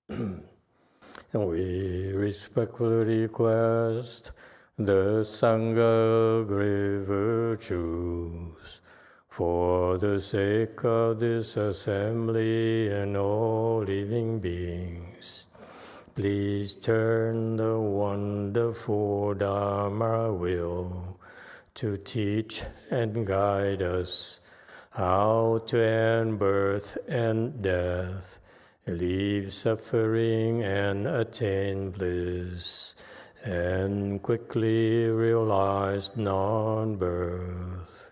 We respectfully request the Sangha great virtues for the sake of this assembly and all living beings. Please turn the wonderful Dharma wheel to teach and guide us how to end birth and death, leave suffering and attain bliss, and quickly realize non-birth.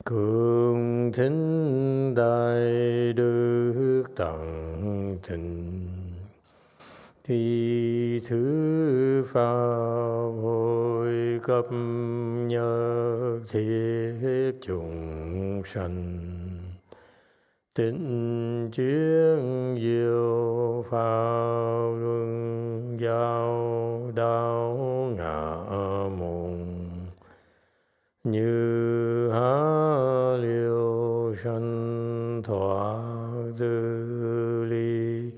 Cung thính đại đức tặng thịnh, thi thứ pháp hội cấp nhất thiết chúng sanh. Tịnh chuyên diệu pháp luân giao đạo ngã mùng, như há liêu sanh thoát tư ly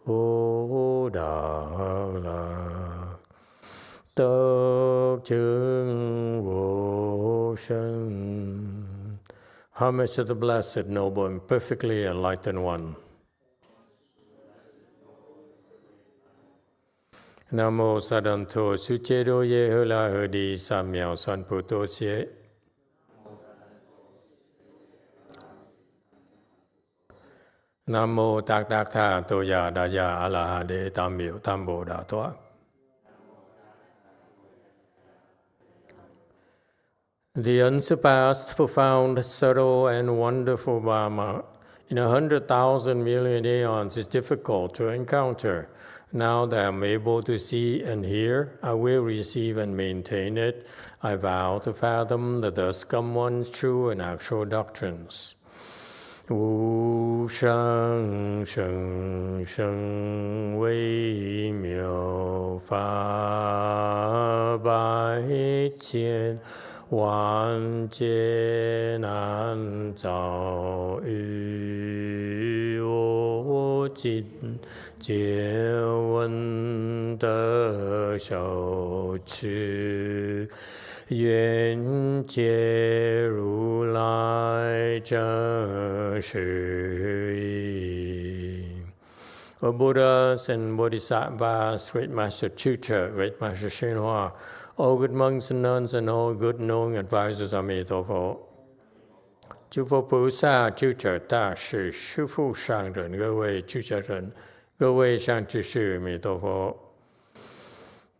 vô đạo lạc, tất chứng vô sanh. Homage to the Blessed, Noble, and Perfectly Enlightened One. Nam mô Sa Đàn Thô Sư Chế Đô Yê Hơ La Hơ Đi Sa Miao San Pu Tô Xế. Nam mô Tạc Tạc Tha Tô Ya Đà Ya A La Ha Đế Tam Miệu Tam Bồ Đà Toa. The unsurpassed, profound, subtle, and wonderful Dharma in 100,000 million aeons is difficult to encounter. Now that I'm able to see and hear, I will receive and maintain it. I vow to fathom the thus come one's true and actual doctrines. Wu shang sheng sheng wei miao fa bai qian Wan jie nan zao yu wo jin jie wen de xiao qi yuan jie ru lai zheng shi yi. O Buddhas and Bodhisattvas, Great Master Sutra, Great Master YongHua, all good monks and nuns, and all good knowing advisors of Emitofuo. 诸佛菩萨、诸者大士、师父上人、各位出家人、各位上智士弥陀佛。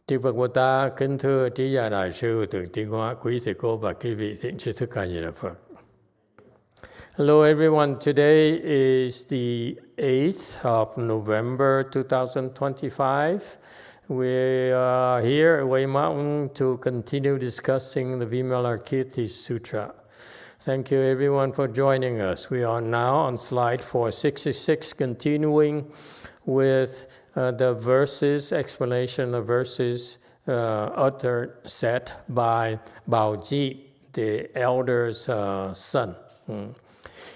Chư Phật Bồ Tát, kính thưa trí gia đại sư, thượng tiến hóa, quý thầy cô và quý vị thiện tri thức A Di Đà Phật. Hello everyone, today is the 8th of November 2025. We are here at Way Mountain to continue discussing the Vimalakirti Sutra. Thank you everyone for joining us. We are now on slide 466, continuing with the verses, explanation of verses uttered, said by Baoji, the elder's son.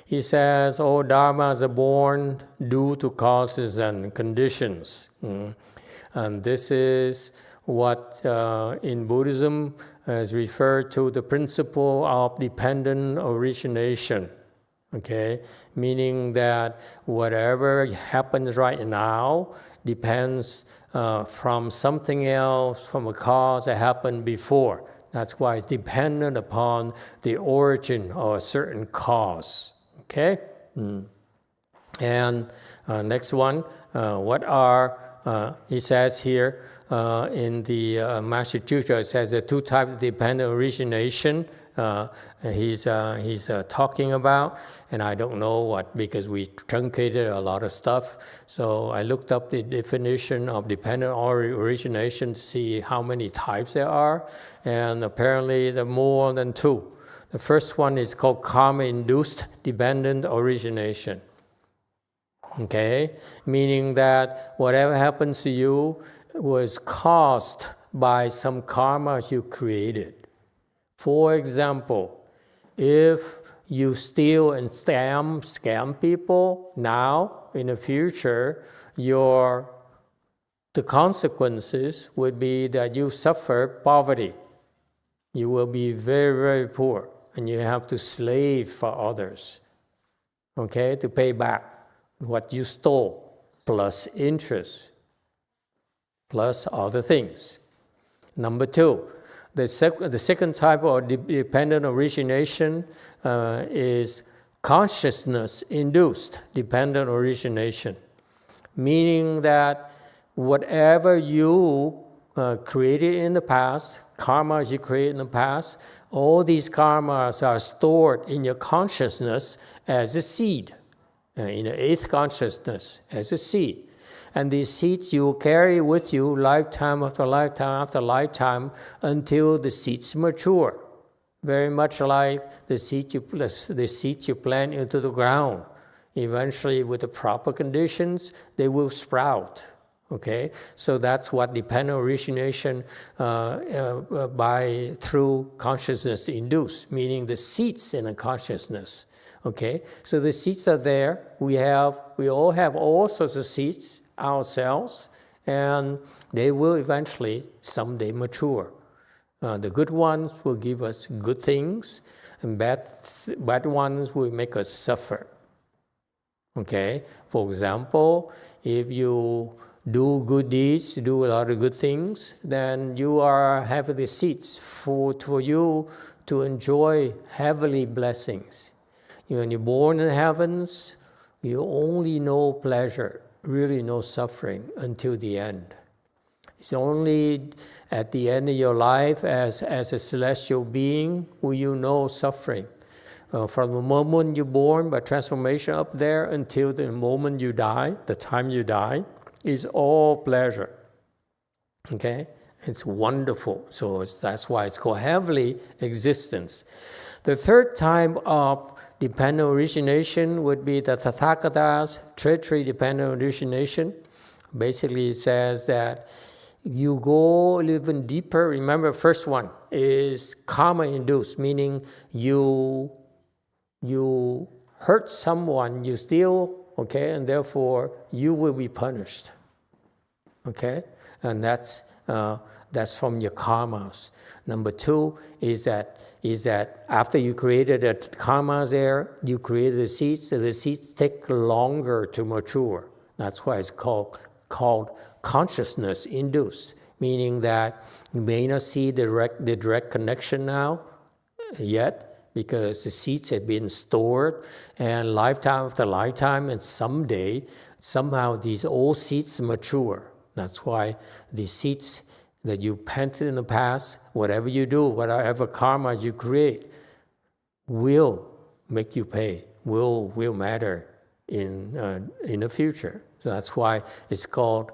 He says, all dharmas are born due to causes and conditions. And this is what in Buddhism is referred to the principle of dependent origination. Okay, meaning that whatever happens right now depends from something else, from a cause that happened before. That's why it's dependent upon the origin of a certain cause. Okay? And next one, what are, he says here in the Master Sutra, it says there are two types of dependent origination he's talking about, and I don't know what, because we truncated a lot of stuff. So I looked up the definition of dependent origination to see how many types there are, and apparently there are more than two. The first one is called karma-induced dependent origination. Okay, meaning that whatever happens to you was caused by some karma you created. For example, if you steal and scam people now, in the future, the consequences would be that you suffer poverty. You will be very, very poor, and you have to slave for others, okay, to pay back what you stole, plus interest, plus other things. Number two, the second type of dependent origination is consciousness-induced dependent origination, meaning that whatever you created in the past, karmas you created in the past, all these karmas are stored in your consciousness as a seed, in the eighth consciousness as a seed. And these seeds you will carry with you lifetime after lifetime after lifetime until the seeds mature. Very much like the seeds you plant into the ground. Eventually, with the proper conditions, they will sprout. Okay, so that's what dependent origination through consciousness induced, meaning the seeds in the consciousness. Okay, so the seeds are there. We all have all sorts of seeds ourselves, and they will eventually someday mature. The good ones will give us good things, and bad ones will make us suffer. Okay, for example, if you do good deeds, do a lot of good things, then you are having the seeds for you to enjoy heavenly blessings. When you're born in heavens, you only know pleasure, really no suffering until the end. It's only at the end of your life as a celestial being will you know suffering. From the moment you're born by transformation up there until the moment you die, the time you die, is all pleasure. Okay? It's wonderful. So that's why it's called heavenly existence. The third type of dependent origination would be the Tathagata's treachery dependent origination. Basically, it says that you go even deeper. Remember, first one is karma-induced, meaning you hurt someone, you steal, okay, and therefore you will be punished. Okay, and that's from your karmas. Number two is that after you created the karmas there, you created the seeds. So the seeds take longer to mature. That's why it's called consciousness induced, meaning that you may not see the direct connection now yet, because the seeds have been stored, and lifetime after lifetime, and somehow these old seeds mature. That's why the seeds that you planted in the past, whatever you do, whatever karma you create, will make you pay, will matter in the future. So that's why it's called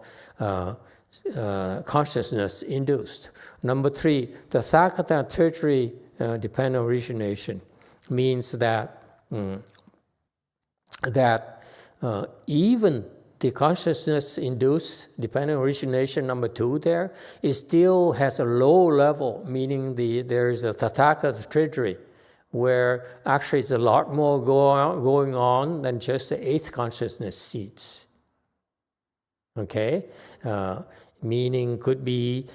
consciousness induced. Number three, the Tathagata tertiary dependent origination means that even the consciousness-induced dependent origination number two there, it still has a low level, meaning there is a Tathagata treachery, where actually it's a lot more going on than just the eighth consciousness seeds. Okay, meaning could be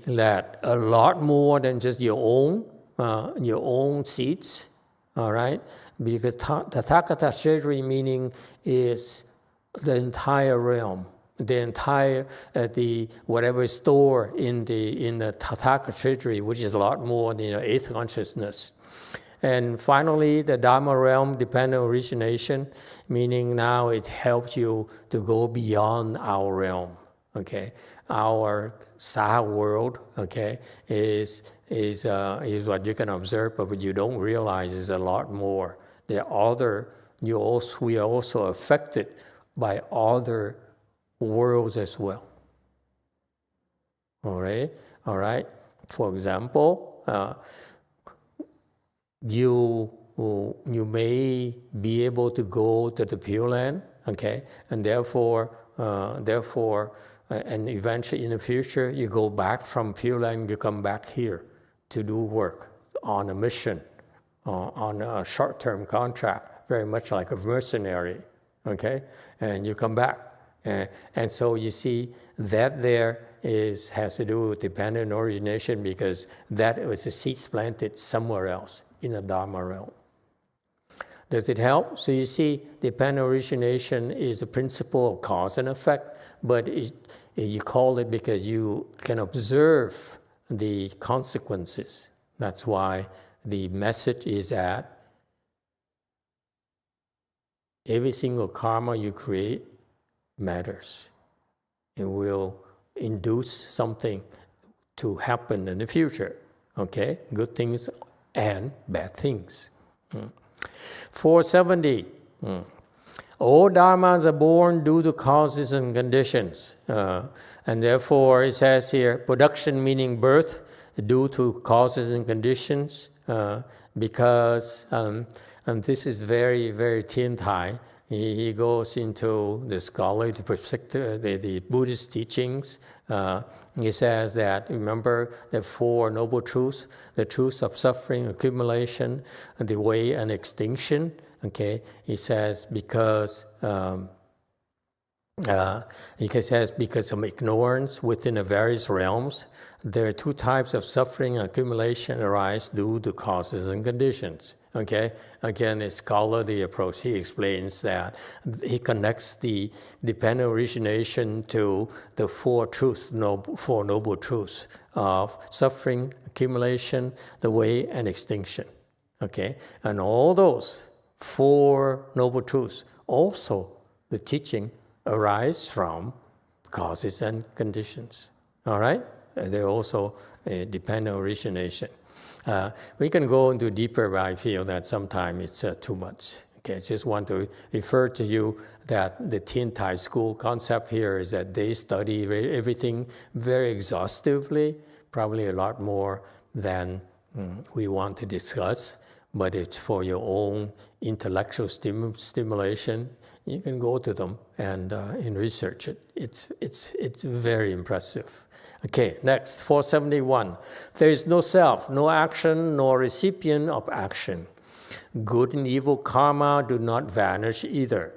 that a lot more than just your own seeds, all right? Because Tathagata treasury meaning is the entire realm, the entire whatever is stored in the Tathagata treasury, which is a lot more than eighth consciousness. And finally, the Dharma realm dependent origination, meaning now it helps you to go beyond our realm. Okay, our Saha world, okay, is what you can observe, but what you don't realize is a lot more. There are we are also affected by other worlds as well. All right. For example, you may be able to go to the Pure Land, okay, and therefore therefore, and eventually in the future, you go back from Pure Land, you come back here to do work on a mission, on a short-term contract, very much like a mercenary, okay? And you come back. And so you see that there has to do with dependent origination, because that was a seed planted somewhere else in the Dharma realm. Does it help? So you see, dependent origination is a principle of cause and effect, but you call it because you can observe the consequences. That's why the message is that every single karma you create matters. It will induce something to happen in the future, okay? Good things and bad things. 470. All dharmas are born due to causes and conditions. And therefore, it says here, production meaning birth, due to causes and conditions, because, and this is very, very Tiantai. He goes into the scholarly perspective, the Buddhist teachings. He says that, remember the Four Noble Truths, the truths of suffering, accumulation, and the way and extinction. Okay, he says because of ignorance within the various realms, there are two types of suffering and accumulation arise due to causes and conditions. Okay, again, a scholarly approach. He explains that he connects the dependent origination to the Four Noble Truths of suffering, accumulation, the way, and extinction. Okay, and all those Four Noble Truths, also the teaching arise from causes and conditions. All right, they're also a dependent origination. We can go into deeper, but I feel that sometimes it's too much. Okay, I just want to refer to you that the Tiantai school concept here is that they study everything very exhaustively, probably a lot more than we want to discuss, but it's for your own intellectual stimulation. You can go to them and research it. It's very impressive. Okay, next, 471. There is no self, no action, nor recipient of action. Good and evil karma do not vanish either.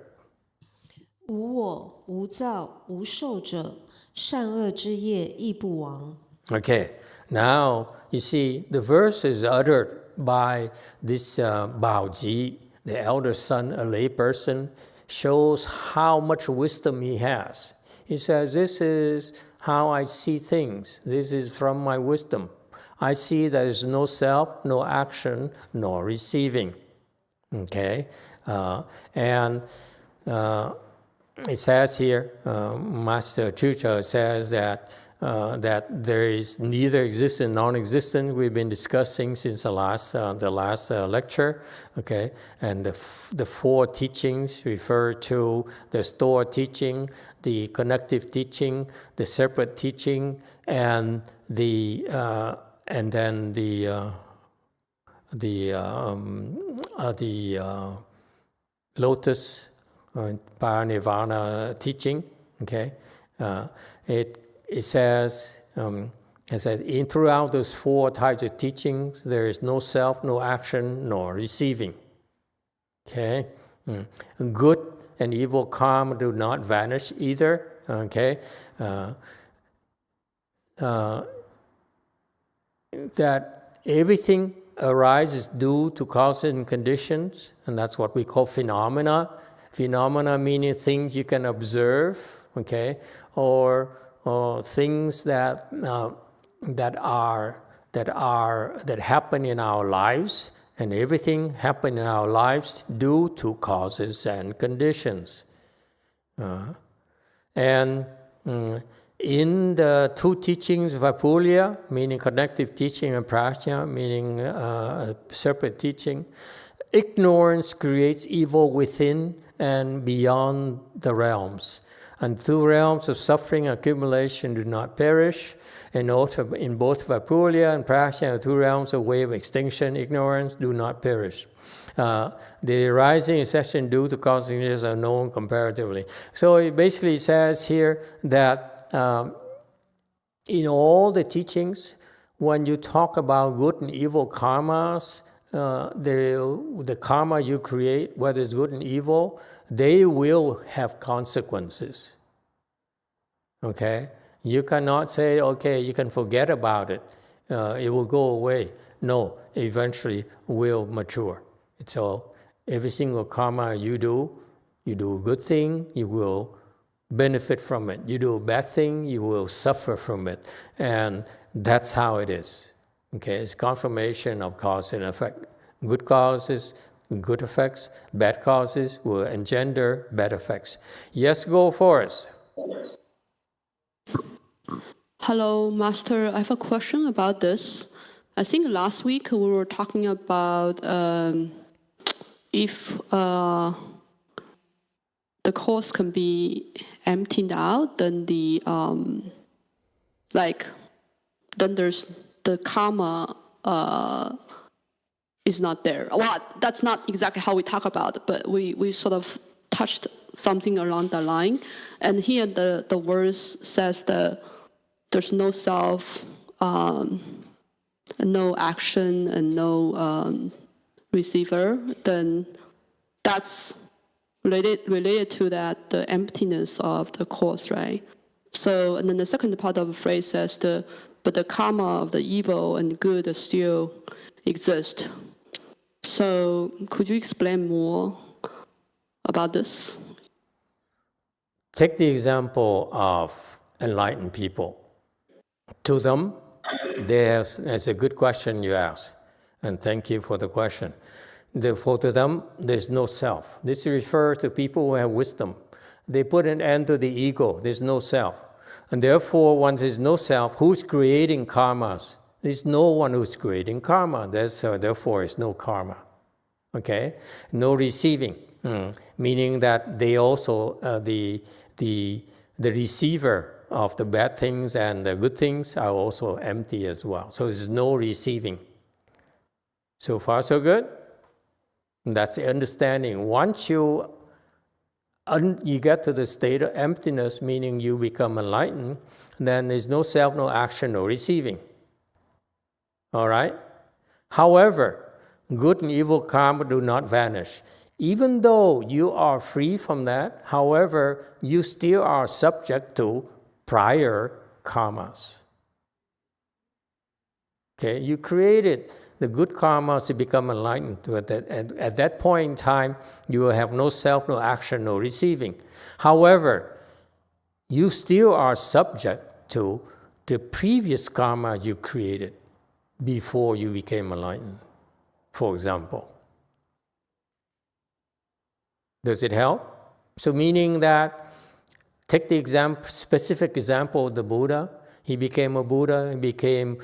无我、无造、无受者，善恶之业亦不亡。 Okay, now you see the verse is uttered by this Baoji, the elder son, a lay person, shows how much wisdom he has. He says, this is how I see things. This is from my wisdom. I see there is no self, no action, nor receiving. Okay? And it says here, Master Chucha says that there is neither existent, non-existent. We've been discussing since the last lecture, okay? And the four teachings refer to the store teaching, the connective teaching, the separate teaching, and then the lotus paranirvana teaching. Okay, it says throughout those four types of teachings, there is no self, no action, nor receiving. Okay, good and evil karma do not vanish either. Okay, that everything arises due to causes and conditions, and that's what we call phenomena. Phenomena meaning things you can observe, okay, or things that happen in our lives, and everything happen in our lives due to causes and conditions. And in the two teachings of Vipulya, meaning connective teaching, and Prajna, meaning separate teaching, ignorance creates evil within and beyond the realms. And two realms of suffering and accumulation do not perish. And also in both Vipulya and Prajna, two realms of way of extinction, ignorance, do not perish. The arising in succession due to causing conditions are known comparatively. So it basically says here that in all the teachings, when you talk about good and evil karmas, the karma you create, whether it's good and evil, they will have consequences. Okay? You cannot say, okay, you can forget about it. It will go away. No, eventually will mature. So every single karma you do a good thing, you will benefit from it. You do a bad thing, you will suffer from it. And that's how it is. Okay, it's confirmation of cause and effect. Good causes, good effects. Bad causes will engender bad effects. Yes, go Forrest. Hello, Master. I have a question about this. I think last week we were talking about if the cause can be emptied out, then then there's the karma is not there. Well, that's not exactly how we talk about it, but we sort of touched something along the line. And here the verse says that there's no self, no action, and no receiver. Then that's related to that, the emptiness of the cause, right? So, and then the second part of the phrase says but the karma of the evil and good still exist. So, could you explain more about this? Take the example of enlightened people. To them, it's a good question you ask, and thank you for the question. Therefore, to them, there's no self. This refers to people who have wisdom. They put an end to the ego. There's no self. And therefore, once there's no self, who's creating karmas? There's no one who's creating karma. Therefore, it's no karma. Okay? No receiving. Meaning that they also, the receiver of the bad things and the good things are also empty as well. So there's no receiving. So far, so good? That's the understanding. Once you get to the state of emptiness, meaning you become enlightened, then there's no self, no action, no receiving. All right? However, good and evil karma do not vanish. Even though you are free from that, however, you still are subject to prior karmas. Okay, you created the good karmas to become enlightened. At that point in time, you will have no self, no action, no receiving. However, you still are subject to the previous karma you created before you became enlightened, for example. Does it help? So meaning that, take the specific example of the Buddha. He became a Buddha, became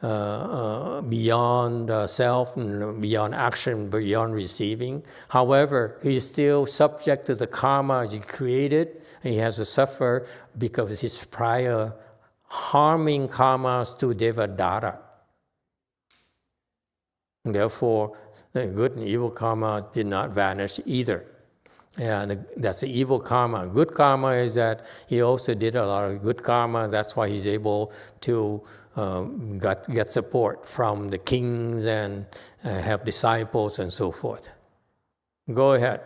beyond self, and beyond action, beyond receiving. However, he is still subject to the karma he created, and he has to suffer because of his prior harming karmas to Devadatta. And therefore, the good and evil karma did not vanish either. And that's the evil karma. Good karma is that he also did a lot of good karma. That's why he's able to get support from the kings and have disciples and so forth. Go ahead.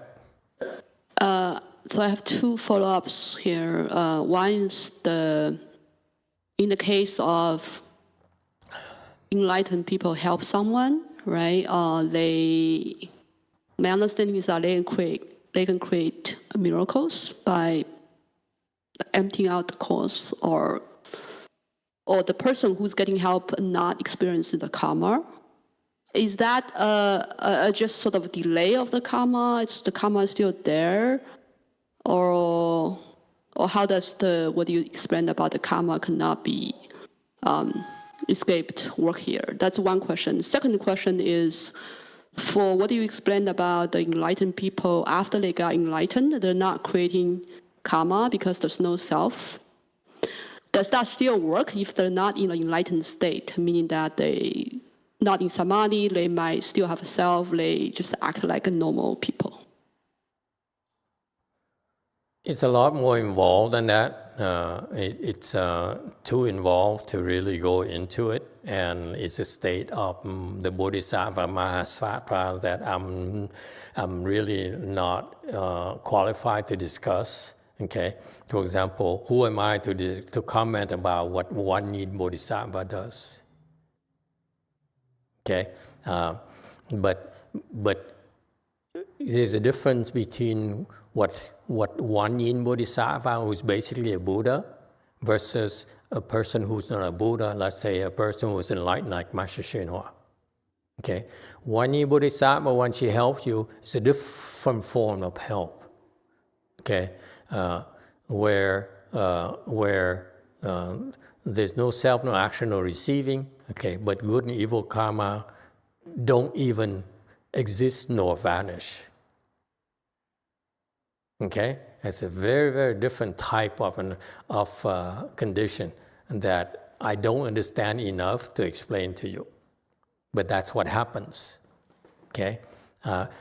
So I have two follow-ups here. One is in the case of enlightened people help someone, right? My understanding is that they can create miracles by emptying out the cause, or the person who's getting help not experiencing the karma. Is that just sort of delay of the karma? It's the karma is still there, or how does what you explained about the karma cannot be escaped work here? That's one question. Second question is, for what you explained about the enlightened people, after they got enlightened, they're not creating karma because there's no self. Does that still work if they're not in an enlightened state, meaning that they not in samadhi, they might still have a self, they just act like a normal people. It's a lot more involved than that. It's too involved to really go into it, and it's a state of the Bodhisattva Mahasattva that I'm really not qualified to discuss. Okay, for example, who am I to comment about what one need Bodhisattva does? Okay, but there's a difference between what one yin bodhisattva, who's basically a Buddha, versus a person who's not a Buddha, let's say a person who's enlightened like Master YongHua. Okay, one yin bodhisattva, when she helps you, it's a different form of help. Okay, where there's no self, no action, no receiving. Okay, but good and evil karma don't even exist nor vanish. Okay, it's a very, very different type of condition that I don't understand enough to explain to you. But that's what happens. Okay.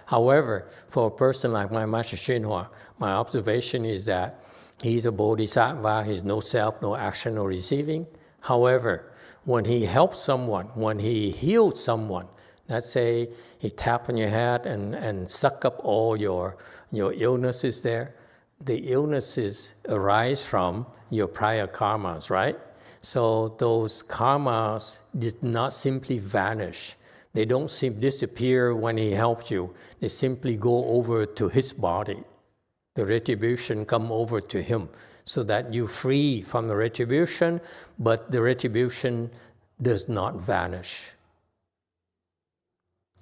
However, for a person like my Master YongHua, my observation is that he's a bodhisattva. He's no self, no action, no receiving. However, when he helps someone, when he heals someone, let's say he tap on your head and suck up all your illnesses there. The illnesses arise from your prior karmas, right? So those karmas did not simply vanish. They don't disappear when he helps you. They simply go over to his body. The retribution come over to him so that you free from the retribution, but the retribution does not vanish.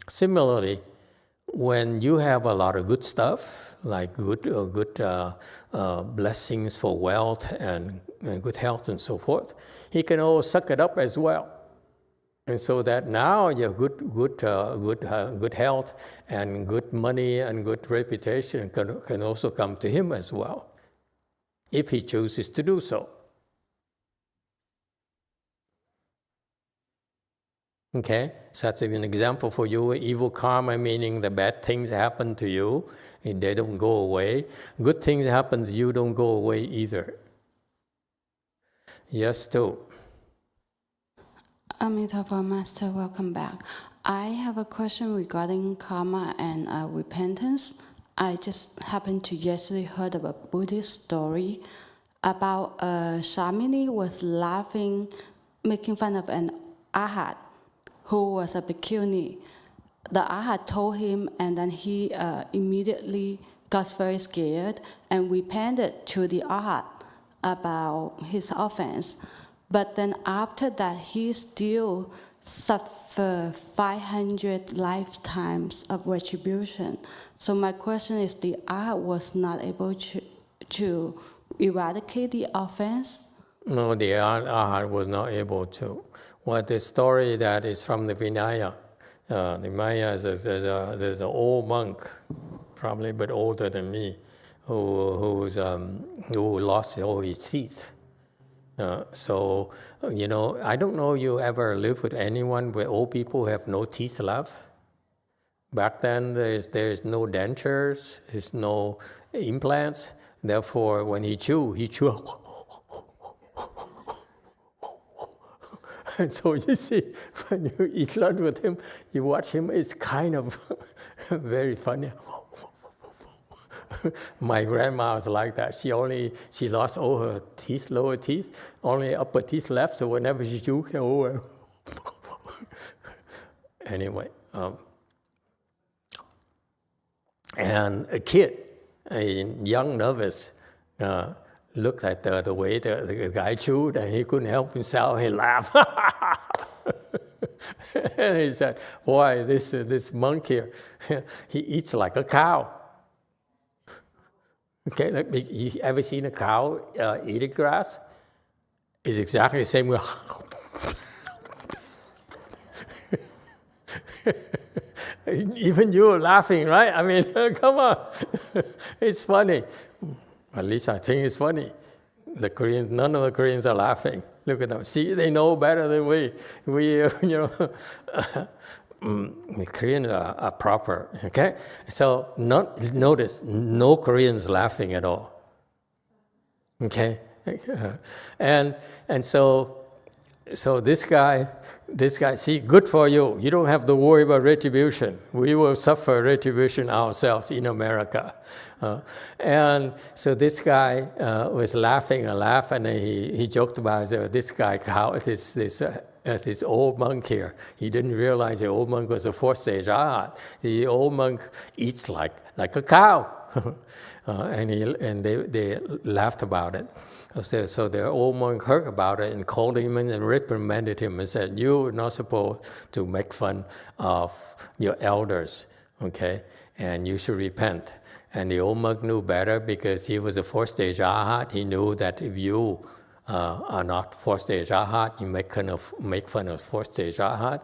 Similarly, when you have a lot of good stuff, like good blessings for wealth and good health and so forth, he can always suck it up as well. And so that now your good health and good money and good reputation can also come to him as well, if he chooses to do so. Okay, so that's an example for you. Evil karma, meaning the bad things happen to you, and they don't go away. Good things happen to you, don't go away either. Yes, too. Emitofuo Master, welcome back. I have a question regarding karma and repentance. I just happened to yesterday heard of a Buddhist story about a Shamini was laughing, making fun of an Arhat who was a bhikkhuni. The Arhat told him, and then he immediately got very scared and repented to the Arhat about his offense. But then after that, he still suffered 500 lifetimes of retribution. So my question is, the Arhat was not able to eradicate the offense? No, the Arhat was not able to. Well, the story that is from the Vinaya. The Vinaya is there's an old monk, probably a bit older than me, who lost all his teeth. So, I don't know you ever live with anyone where old people have no teeth left. Back then, there's no dentures, there's no implants. Therefore, when he chew. And so you see, when you eat lunch with him, you watch him, it's kind of very funny. My grandma was like that. She lost all her teeth, lower teeth, only upper teeth left. So whenever she chews, anyway, and a kid, a young novice, looked at the way the guy chewed, and he couldn't help himself. He laughed. And he said, "Boy, this monk here, he eats like a cow." Okay, you ever seen a cow eating grass? It's exactly the same way. Even you are laughing, right? I mean, come on. It's funny. At least I think it's funny. None of the Koreans are laughing. Look at them. See, they know better than we. We, Koreans are proper, okay? So notice, no Koreans laughing at all, okay? And so this guy, see, good for you. You don't have to worry about retribution. We will suffer retribution ourselves in America. And so this guy was laughing a laugh, and he joked about this guy, this old monk here. He didn't realize the old monk was a fourth-stage arhat. The old monk eats like a cow. And they laughed about it. So the old monk heard about it and called him in and reprimanded him and said, "You are not supposed to make fun of your elders, okay? And you should repent." And the old monk knew better because he was a fourth-stage arhat. He knew that if you are not fourth-stage arhat, you make fun of fourth-stage arhat,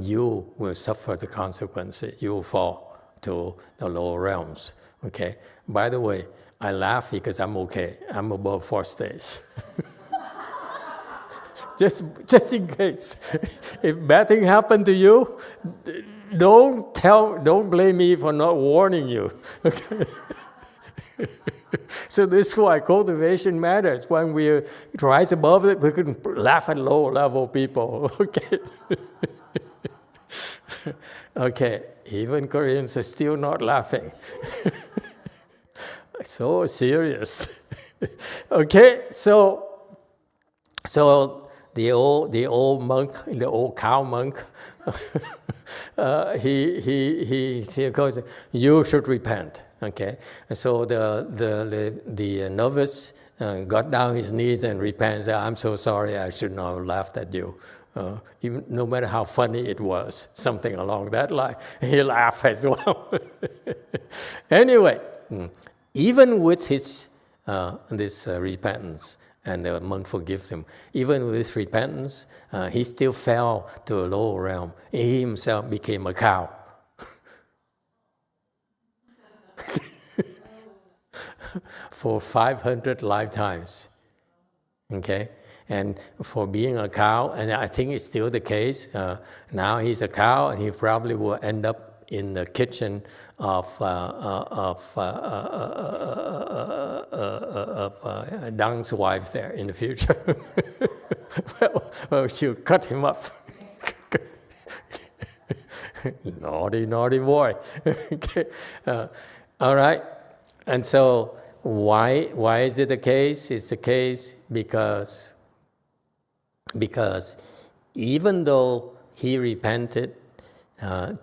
you will suffer the consequences. You will fall to the lower realms, okay? By the way, I laugh because I'm okay. I'm above fourth stage. just in case. If bad thing happened to you, don't blame me for not warning you. Okay? So this is why cultivation matters. When we rise above it, we can laugh at low-level people. Okay. Okay. Even Koreans are still not laughing. So serious. Okay, so the old monk, the old cow monk, he goes, "You should repent." Okay, and so the novice got down his knees and repented. Said, "I'm so sorry. I should not have laughed at you." Even, no matter how funny it was, something along that line, he laughed as well. Anyway. Even with his this repentance, and the monk forgives him, even with his repentance, he still fell to a lower realm. He himself became a cow. For 500 lifetimes. Okay? And for being a cow, and I think it's still the case, now he's a cow, and he probably will end up in the kitchen of Dang's wife there in the future. well, she'll cut him up. Naughty boy. Okay. All right. And so why is it the case? It's the case because even though he repented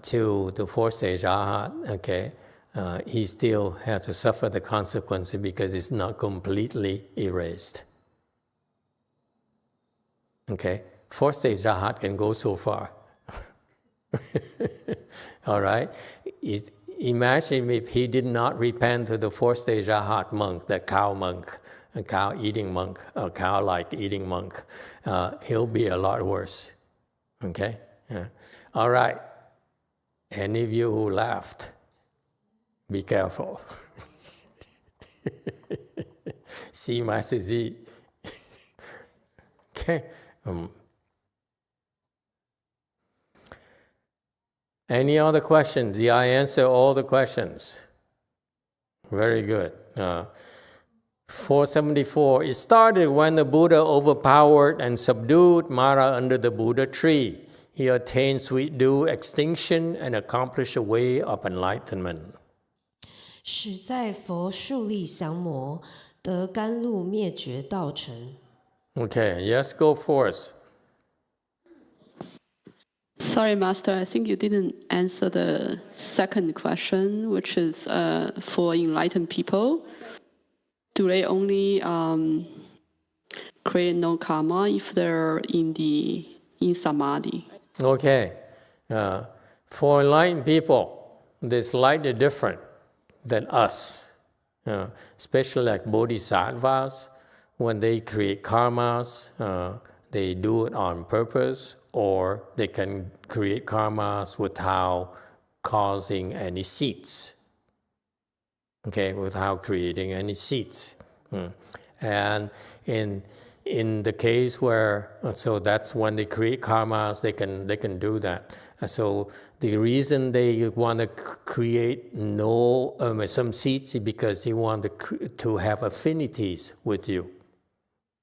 to the fourth-stage arhat, okay, he still has to suffer the consequences because it's not completely erased. Okay, fourth-stage arhat can go so far. All right? Imagine if he did not repent to the fourth-stage arhat monk, that cow monk, a cow-eating monk, a cow-like eating monk. He'll be a lot worse. Okay? Yeah. All right. Any of you who laughed, be careful. See Master Z. Okay. Any other questions? Did I answer all the questions? Very good. 474. It started when the Buddha overpowered and subdued Mara under the Buddha tree. He attained sweet dew extinction and accomplished a way of enlightenment. 始在佛树立降魔，得甘露灭绝道成。 Okay, yes, go forth. Sorry, Master, I think you didn't answer the second question, which is for enlightened people. Do they only create no karma if they're in samadhi? Okay. For enlightened people, they're slightly different than us. Especially like bodhisattvas, when they create karmas, they do it on purpose, or they can create karmas without causing any seeds. Okay, without creating any seeds. And in the case where, so that's when they create karmas, they can do that. So the reason they want to create some seeds is because they want to have affinities with you,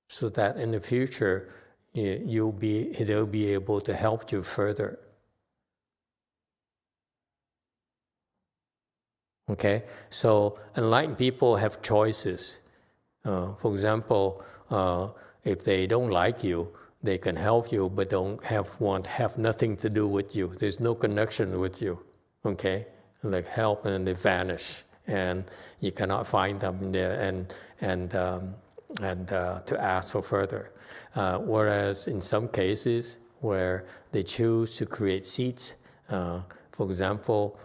so that in the future they'll be able to help you further. Okay, so enlightened people have choices. For example, if they don't like you, they can help you, but have nothing to do with you. There's no connection with you. Okay, like help and they vanish, and you cannot find them there and to ask for further. Whereas in some cases where they choose to create seeds, for example,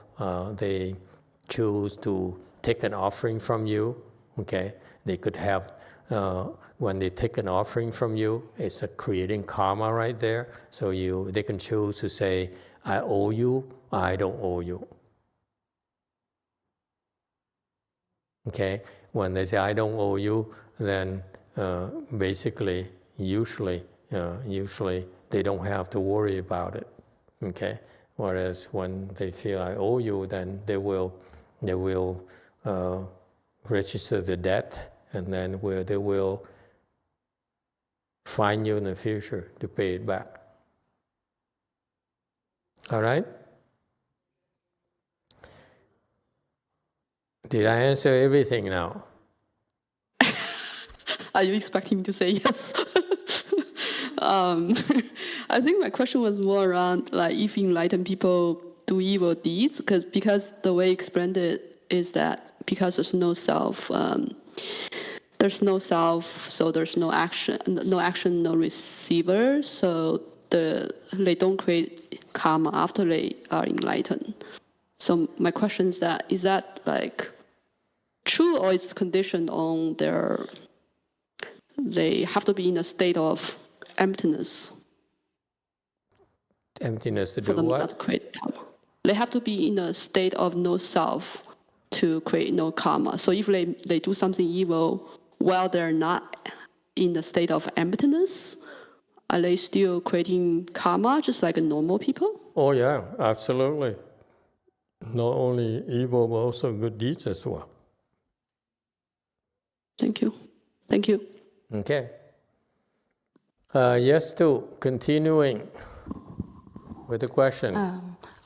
they choose to take an offering from you. Okay, they could have. When they take an offering from you, it's creating karma right there. So they can choose to say, I owe you, I don't owe you. Okay, when they say, I don't owe you, then basically, usually they don't have to worry about it. Okay, whereas when they feel I owe you, then they will register the debt, and then they will find you in the future to pay it back. All right? Did I answer everything now? Are you expecting me to say yes? I think my question was more around like if enlightened people do evil deeds, because the way you explained it is that because there's no self, so there's no action, no receiver, so they don't create karma after they are enlightened. So my question is that like true, or it's conditioned on they have to be in a state of emptiness? Emptiness to for do them what? not to create karma. They have to be in a state of no self to create no karma. So if they do something evil while they're not in the state of emptiness, are they still creating karma just like normal people? Oh yeah, absolutely. Not only evil, but also good deeds as well. Thank you. Thank you. Okay. Yes, too. Continuing with the question.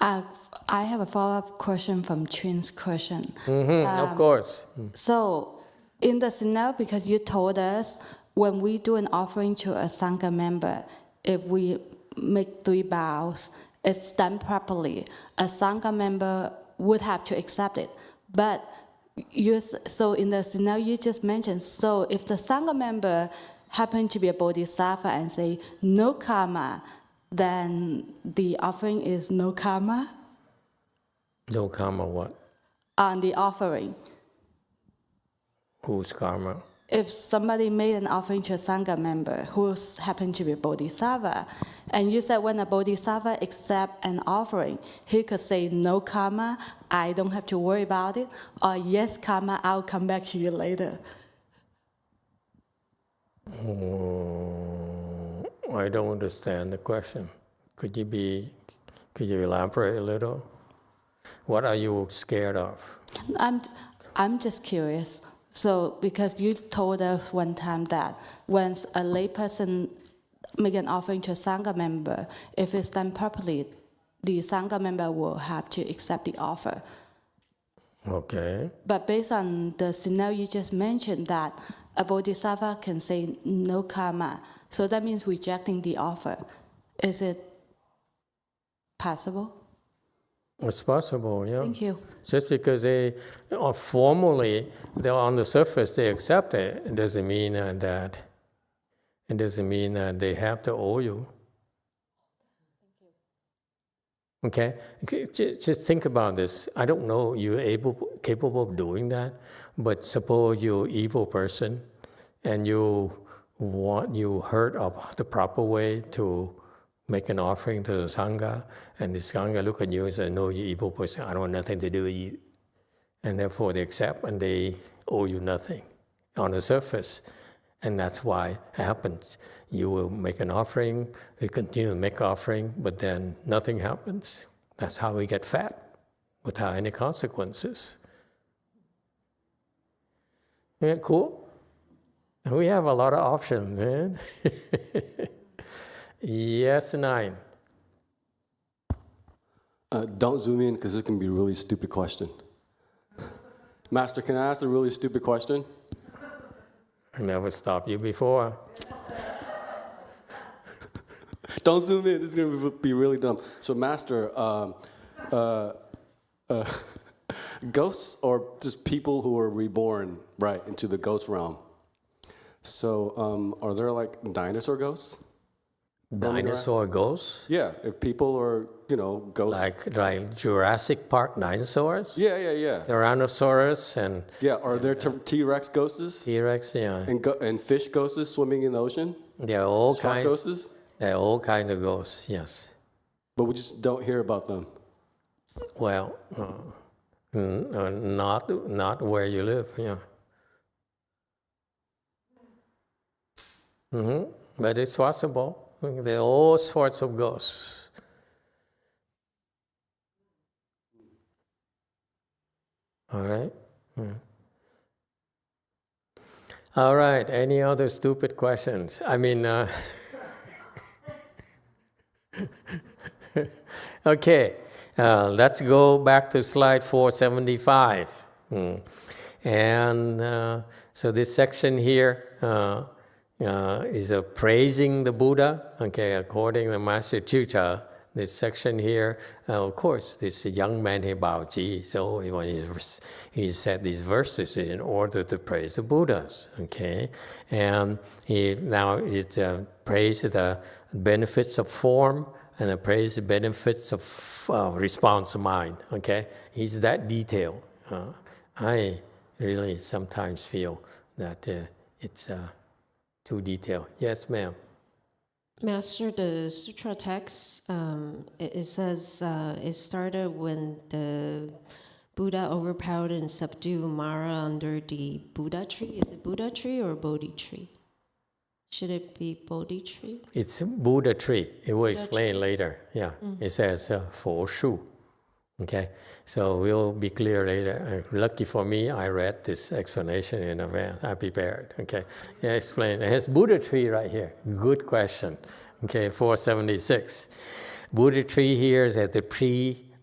I have a follow-up question from Chin's question. Of course. So, in the scenario, because you told us when we do an offering to a Sangha member, if we make 3 bows, it's done properly, a Sangha member would have to accept it. But so in the scenario you just mentioned, so if the Sangha member happen to be a bodhisattva and say no karma, then the offering is no karma? No karma what? On the offering. Whose karma? If somebody made an offering to a Sangha member who happened to be a bodhisattva, and you said when a bodhisattva accepts an offering, he could say, no karma, I don't have to worry about it, or yes karma, I'll come back to you later. I don't understand the question. Could you elaborate a little? What are you scared of? I'm just curious. So, because you told us one time that when a layperson make an offering to a Sangha member, if it's done properly, the Sangha member will have to accept the offer. Okay. But based on the scenario you just mentioned, that a bodhisattva can say no karma, so that means rejecting the offer. Is it possible? It's possible, yeah. Thank you. Just because they formally, they're on the surface, they accept it, it doesn't mean that they have to owe you. Okay, just think about this. I don't know you're capable of doing that, but suppose you're an evil person, and you heard of the proper way to make an offering to the Sangha, and the Sangha look at you and say, no, you're evil person, I don't want nothing to do with you. And therefore they accept and they owe you nothing on the surface. And that's why it happens. You will make an offering, you continue to make offering, but then nothing happens. That's how we get fat, without any consequences. Yeah, cool. We have a lot of options, man. Yes, 9. Don't zoom in because this can be a really stupid question. Master, can I ask a really stupid question? I never stopped you before. Don't zoom in. This is going to be really dumb. So, Master, ghosts or just people who are reborn, right, into the ghost realm. So, are there like dinosaur ghosts? Dinosaur ghosts? Yeah, if people are, ghosts. Like Jurassic Park dinosaurs? Yeah. Tyrannosaurus and... Yeah, are there T-Rex ghosts? T-Rex, yeah. And fish ghosts swimming in the ocean? There are all Shark kinds. Ghosts? There are all kinds of ghosts, yes. But we just don't hear about them. Well, not where you live, yeah. But it's possible. There are all sorts of ghosts. All right? All right, any other stupid questions? Okay, let's go back to slide 475. And so this section here is praising the Buddha. Okay, according to Master Chucha, this section here, of course, this young man he Baoji. So when he said these verses in order to praise the Buddhas. Okay, and he now it praise the benefits of form and praise the benefits of response mind. Okay, he's that detailed. I really sometimes feel that it's too detailed. Yes, ma'am. Master, the sutra text, it says it started when the Buddha overpowered and subdued Mara under the Buddha tree. Is it Buddha tree or Bodhi tree? Should it be Bodhi tree? It's Buddha tree. It will explain later. Yeah, it says Fo Shu. Okay, so we'll be clear later. Lucky for me, I read this explanation in advance. I prepared. Okay, yeah, explain. It has Buddha tree right here. Good question. Okay, 476. Buddha tree here is at the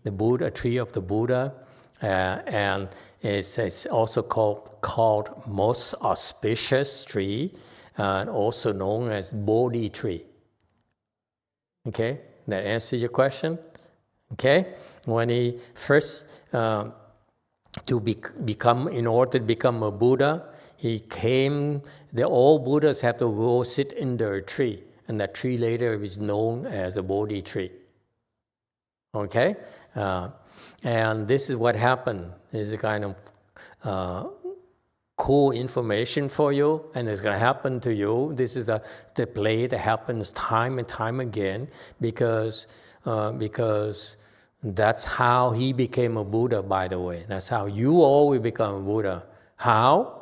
Buddha tree of the Buddha, and it's also called most auspicious tree, and also known as Bodhi tree. Okay, that answers your question. Okay, when he first in order to become a Buddha, all Buddhas have to go sit under a tree, and that tree later is known as a Bodhi tree. Okay, and this is what happened. This is a kind of cool information for you, and it's going to happen to you. This is the play that happens time and time again because that's how he became a Buddha, by the way. That's how you all will become a Buddha. How?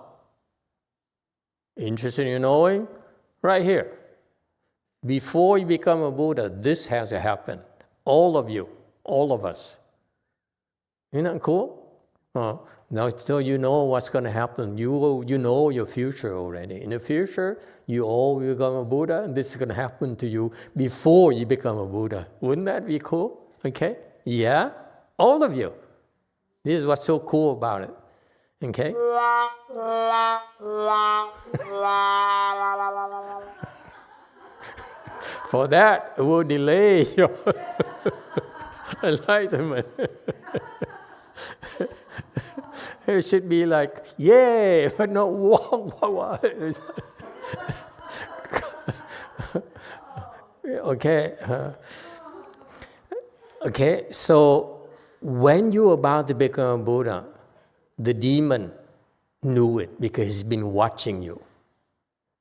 Interested in knowing? Right here. Before you become a Buddha, this has to happen. All of you, all of us. Isn't that cool? Now, so you know what's going to happen. You know your future already. In the future, you all will become a Buddha, and this is going to happen to you before you become a Buddha. Wouldn't that be cool? Okay? Yeah? All of you. This is what's so cool about it. Okay? For that, it will delay your enlightenment. It should be like, yay, but not walk. Okay. Okay, so when you're about to become a Buddha, the demon knew it because he's been watching you.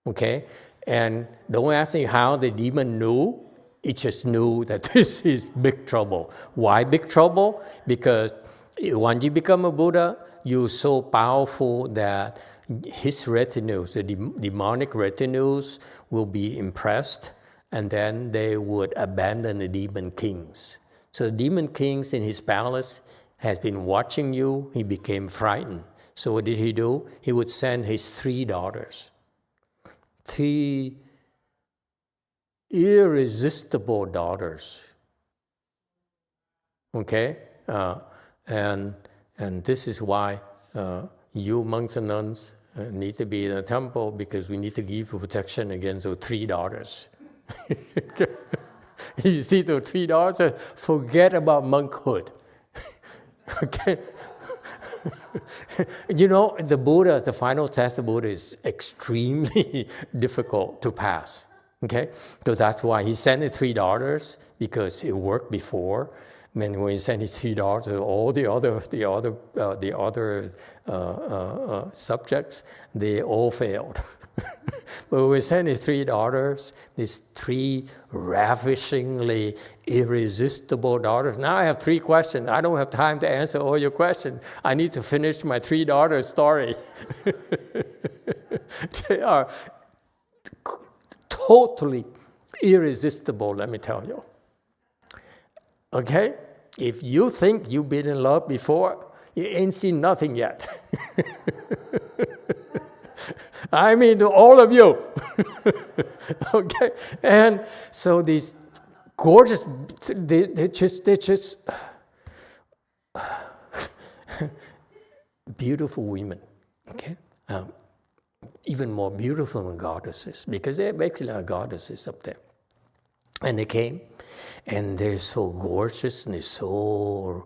Okay? And don't ask me how the demon knew. It just knew that this is big trouble. Why big trouble? Because once you become a Buddha, you're so powerful that his retinues, the demonic retinues, will be impressed, and then they would abandon the demon kings. So the demon kings in his palace has been watching you. He became frightened. So what did he do? He would send his 3 daughters, 3 irresistible daughters. Okay, and this is why you monks and nuns need to be in the temple, because we need to give protection against those 3 daughters. You see those 3 daughters, forget about monkhood. Okay. You know, the Buddha, the final test of the Buddha is extremely difficult to pass. Okay, so that's why he sent the 3 daughters, because it worked before. And when he sent his 3 daughters, all the other subjects, they all failed. But when we sent his 3 daughters, these 3 ravishingly irresistible daughters. Now I have 3 questions. I don't have time to answer all your questions. I need to finish my 3 daughters' story. They are totally irresistible, let me tell you. Okay? If you think you've been in love before, you ain't seen nothing yet. I mean, to all of you. Okay? And so these gorgeous, they're just beautiful women. Okay? Even more beautiful than goddesses, because they're basically goddesses up there. And they came, and they're so gorgeous, and they're so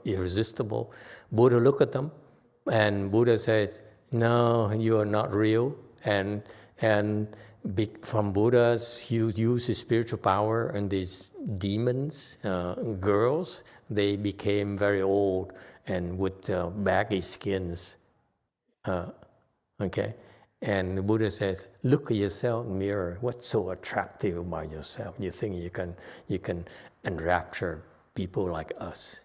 irresistible. Buddha looked at them, and Buddha said, "No, you are not real." And from Buddha's, he used his spiritual power, and these demons, girls, they became very old and with baggy skins. Okay, and the Buddha says, "Look at yourself in the mirror. What's so attractive about yourself? You think you can enrapture people like us?"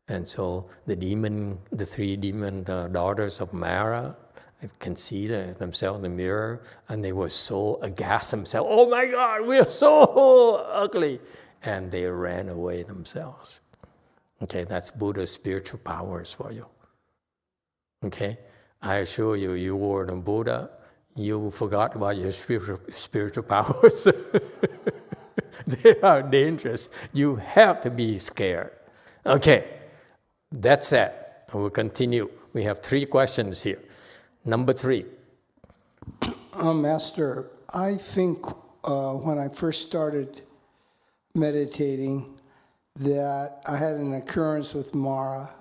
And so the 3 demon daughters of Mara can see themselves in the mirror, and they were so aghast themselves. "Oh my God, we are so ugly!" And they ran away themselves. Okay, that's Buddha's spiritual powers for you. Okay. I assure you, you were the Buddha, you forgot about your spiritual powers. They are dangerous. You have to be scared. Okay, that's it. We'll continue. We have 3 questions here. Number 3. Master, I think when I first started meditating that I had an occurrence with Mara.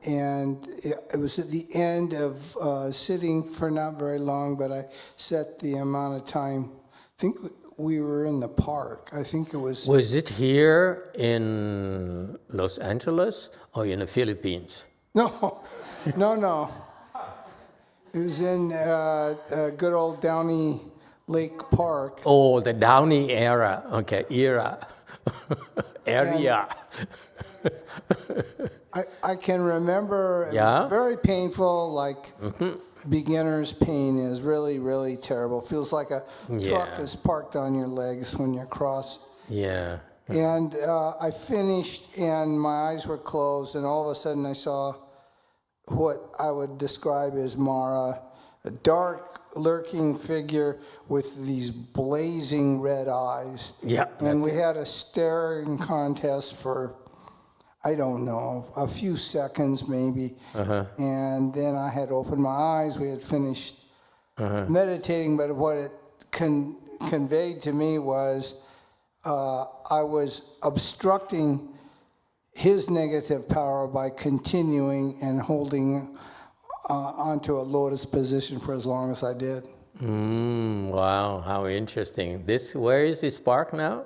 And it was at the end of sitting for not very long, but I set the amount of time. I think we were in the park. I think it was... Was it here in Los Angeles or in the Philippines? No. It was in good old Downey Lake Park. Oh, the Downey era. Okay, era. Area. I can remember it was very painful, like beginner's pain is really, really terrible. Feels like a truck is parked on your legs when you cross. Yeah. And I finished, and my eyes were closed, and all of a sudden I saw what I would describe as Mara, a dark, lurking figure with these blazing red eyes. Yeah. And we had a staring contest for, I don't know, a few seconds maybe. And then I had opened my eyes. We had finished meditating, but what it conveyed to me was I was obstructing his negative power by continuing and holding onto a lotus position for as long as I did. Wow, how interesting. Where is this park now?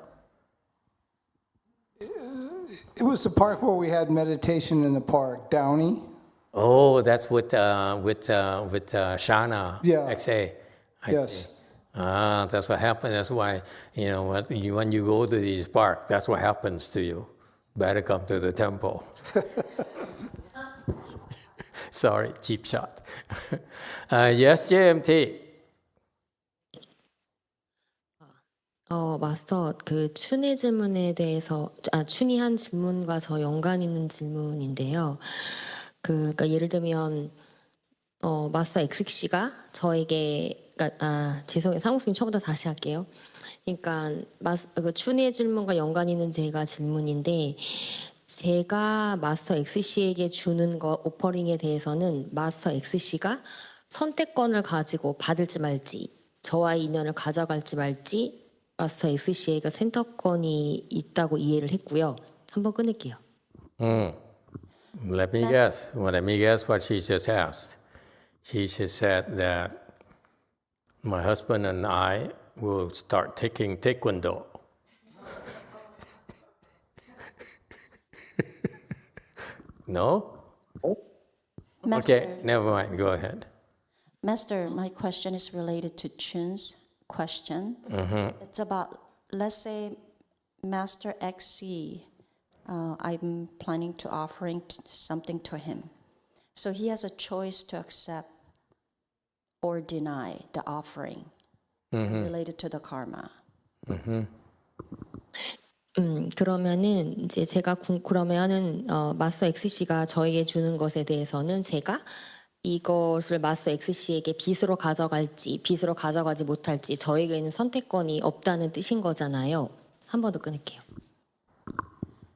It was the park where we had meditation in the park, Downey. Oh, that's with Shana. Yeah. XA. Yes. See. That's what happened. That's why, when you go to these parks, that's what happens to you. Better come to the temple. Sorry, cheap shot. Yes, JMT. 마스터, 그 춘의 질문에 대해서, 춘이 한 질문과 저 연관 있는 질문인데요. 그러니까 예를 들면, 마스터 X씨가 저에게, 죄송해요. 사무국수님 처음부터 다시 할게요. 그러니까, 그 춘의 질문과 연관 있는 제가 질문인데, 제가 마스터 X씨에게 주는 오퍼링에 대해서는 마스터 X씨가 선택권을 가지고 받을지 말지, 저와의 인연을 가져갈지 말지, 마스터 X씨에게 선택권이 있다고 이해를 했고요. 한번 끊을게요. Let me guess. Well, let me guess what she just asked. She just said that my husband and I will start taking taekwondo. No? Master, Okay, never mind. Go ahead. Master, my question is related to Chun's question. It's about, let's say, Master XC, I'm planning to offering something to him. So he has a choice to accept or deny the offering related to the karma. 그러면은 이제 제가 그러면은 마스터 X씨가 저에게 주는 것에 대해서는 제가 이것을 마스터 X씨에게 빚으로 가져갈지 빚으로 가져가지 못할지 저에게는 선택권이 없다는 뜻인 거잖아요. 한 번 더 끊을게요.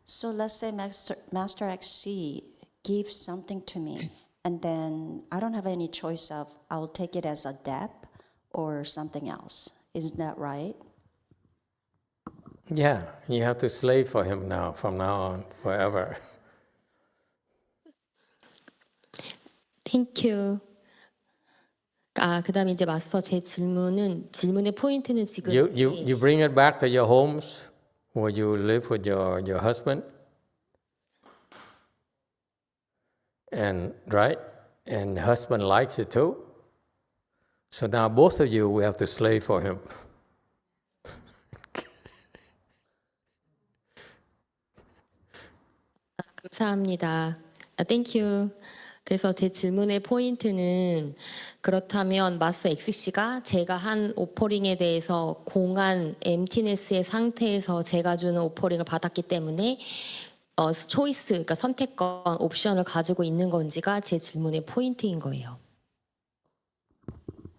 So let's say Master XC gives something to me, and then I don't have any choice of I'll take it as a debt or something else. Isn't that right? Yeah, you have to slave for him now, from now on, forever. 땡큐. 그다음에 이제 마스터 제 질문의 포인트는 지금 You bring it back to your homes where you live with your husband. And right? And the husband likes it too. So now both of you will have to slave for him. 감사합니다. 땡큐. 그래서 제 질문의 포인트는 그렇다면 마스터 X씨가 제가 한 오퍼링에 대해서 공한 엠티네스의 상태에서 제가 주는 오퍼링을 받았기 때문에 초이스, 그러니까 선택권, 옵션을 가지고 있는 건지가 제 질문의 포인트인 거예요.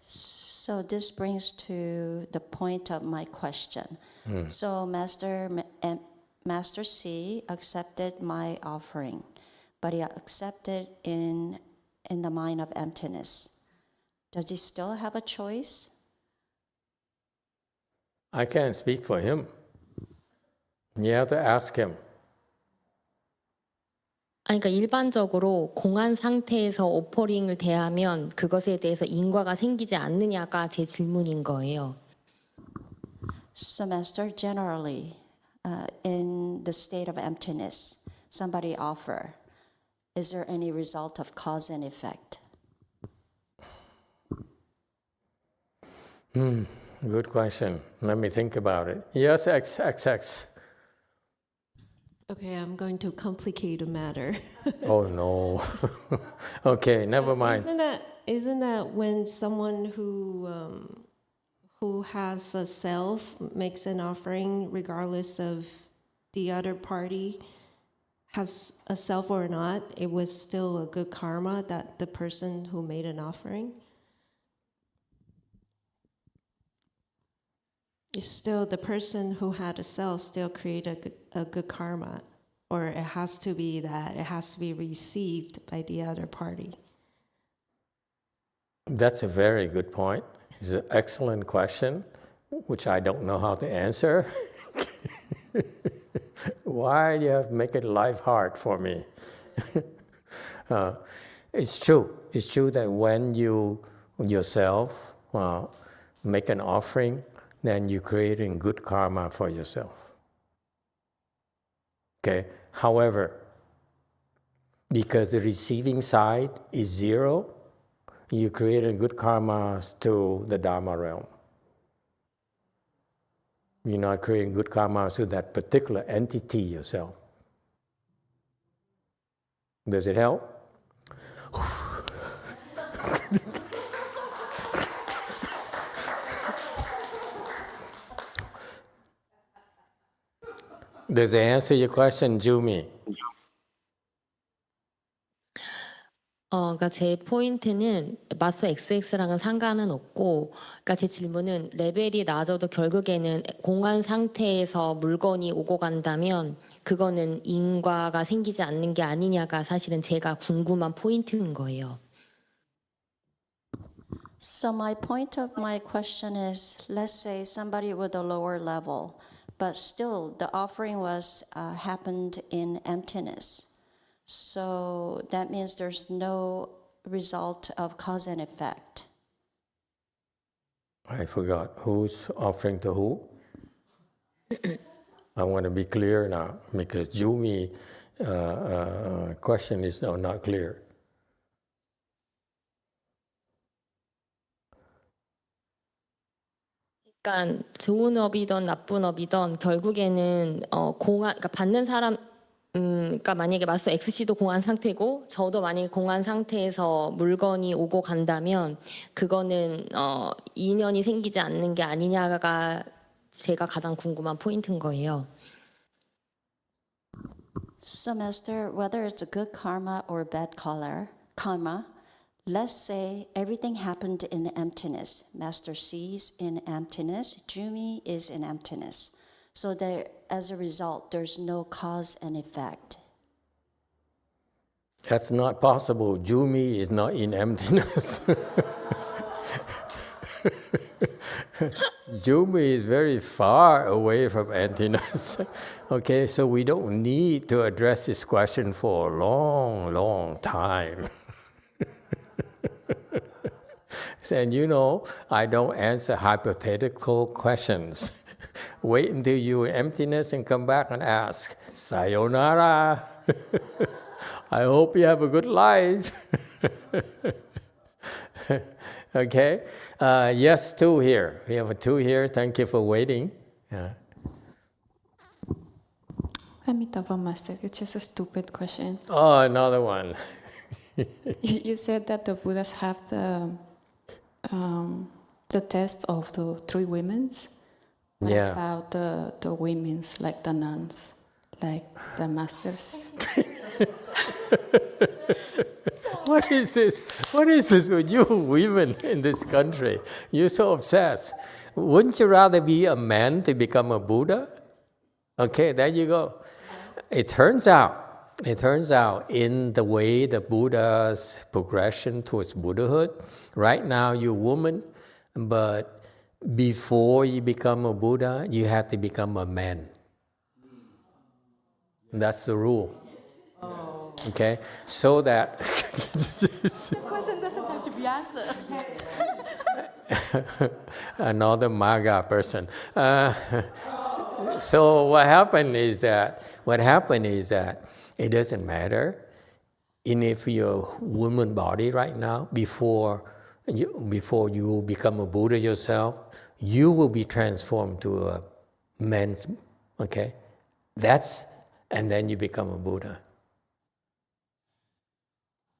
So this brings to the point of my question. So Master C accepted my offering, but he accepted in the mind of emptiness. Does he still have a choice? I can't speak for him. You have to ask him. 그러니까 일반적으로 공한 상태에서 오퍼링을 대하면 그것에 대해서 인과가 생기지 않느냐가 제 질문인 거예요. So Master, generally, in the state of emptiness, somebody offer, is there any result of cause and effect? Good question. Let me think about it. Yes, XX. Okay, I'm going to complicate the matter. Oh no. Okay, never mind. Isn't that when someone who has a self makes an offering, regardless of the other party has a self or not, it was still a good karma that the person who made an offering? It's still the person who had a self still created a good karma, or it has to be that it has to be received by the other party. That's a very good point. It's an excellent question, which I don't know how to answer. Why do you have to make it life hard for me? It's true. It's true that when you yourself make an offering, then you're creating good karma for yourself. Okay. However, because the receiving side is zero, you creating good karmas to the Dharma realm. You're not creating good karmas to that particular entity yourself. Does it help? Does it answer your question, Jumi? 그러니까 제 포인트는 마스터 XX랑은 상관은 없고, 그러니까 제 질문은 레벨이 낮아도 결국에는 공한 상태에서 물건이 오고 간다면 그거는 인과가 생기지 않는 게 아니냐가 사실은 제가 궁금한 포인트인 거예요. So my point of my question is, let's say somebody with a lower level, but still the offering was happened in emptiness. So that means there's no result of cause and effect. I forgot. Who's offering to who? I want to be clear now because Jumi question is not clear. 그러니까 좋은 업이든 나쁜 업이든 결국에는 공안, 그러니까 받는 사람, 그러니까 만약에 마스터 XC도 공한 상태고 저도 만약에 공한 상태에서 물건이 오고 간다면 그거는 인연이 생기지 않는 게 아니냐가 제가 가장 궁금한 포인트인 거예요. So Master, whether it's a good karma or bad karma, let's say everything happened in emptiness. Master sees in emptiness, Jumi is in emptiness. So there, as a result, there's no cause and effect. That's not possible. Jumi is not in emptiness. Jumi is very far away from emptiness. Okay, so we don't need to address this question for a long, long time. And you know, I don't answer hypothetical questions. Wait until you're in emptiness and come back and ask, Sayonara. I hope you have a good life. Okay? Yes, two here. We have a two here. Thank you for waiting. Yeah. Emitofuo, Master, it's just a stupid question. Oh, another one. You said that the Buddhas have the test of the three women's. What Yeah. about the women's, like the nuns, like the masters? What is this? What is this with you women in this country? You're so obsessed. Wouldn't you rather be a man to become a Buddha? Okay, there you go. It turns out in the way the Buddha's progression towards Buddhahood, right now you're a woman, but before you become a Buddha, you have to become a man. That's the rule. Okay, so that The question doesn't have to be answered. another MAGA person. So what happened is that it doesn't matter. And if you're a woman body right now, before you become a Buddha yourself, you will be transformed to a man's. Okay, and then you become a Buddha.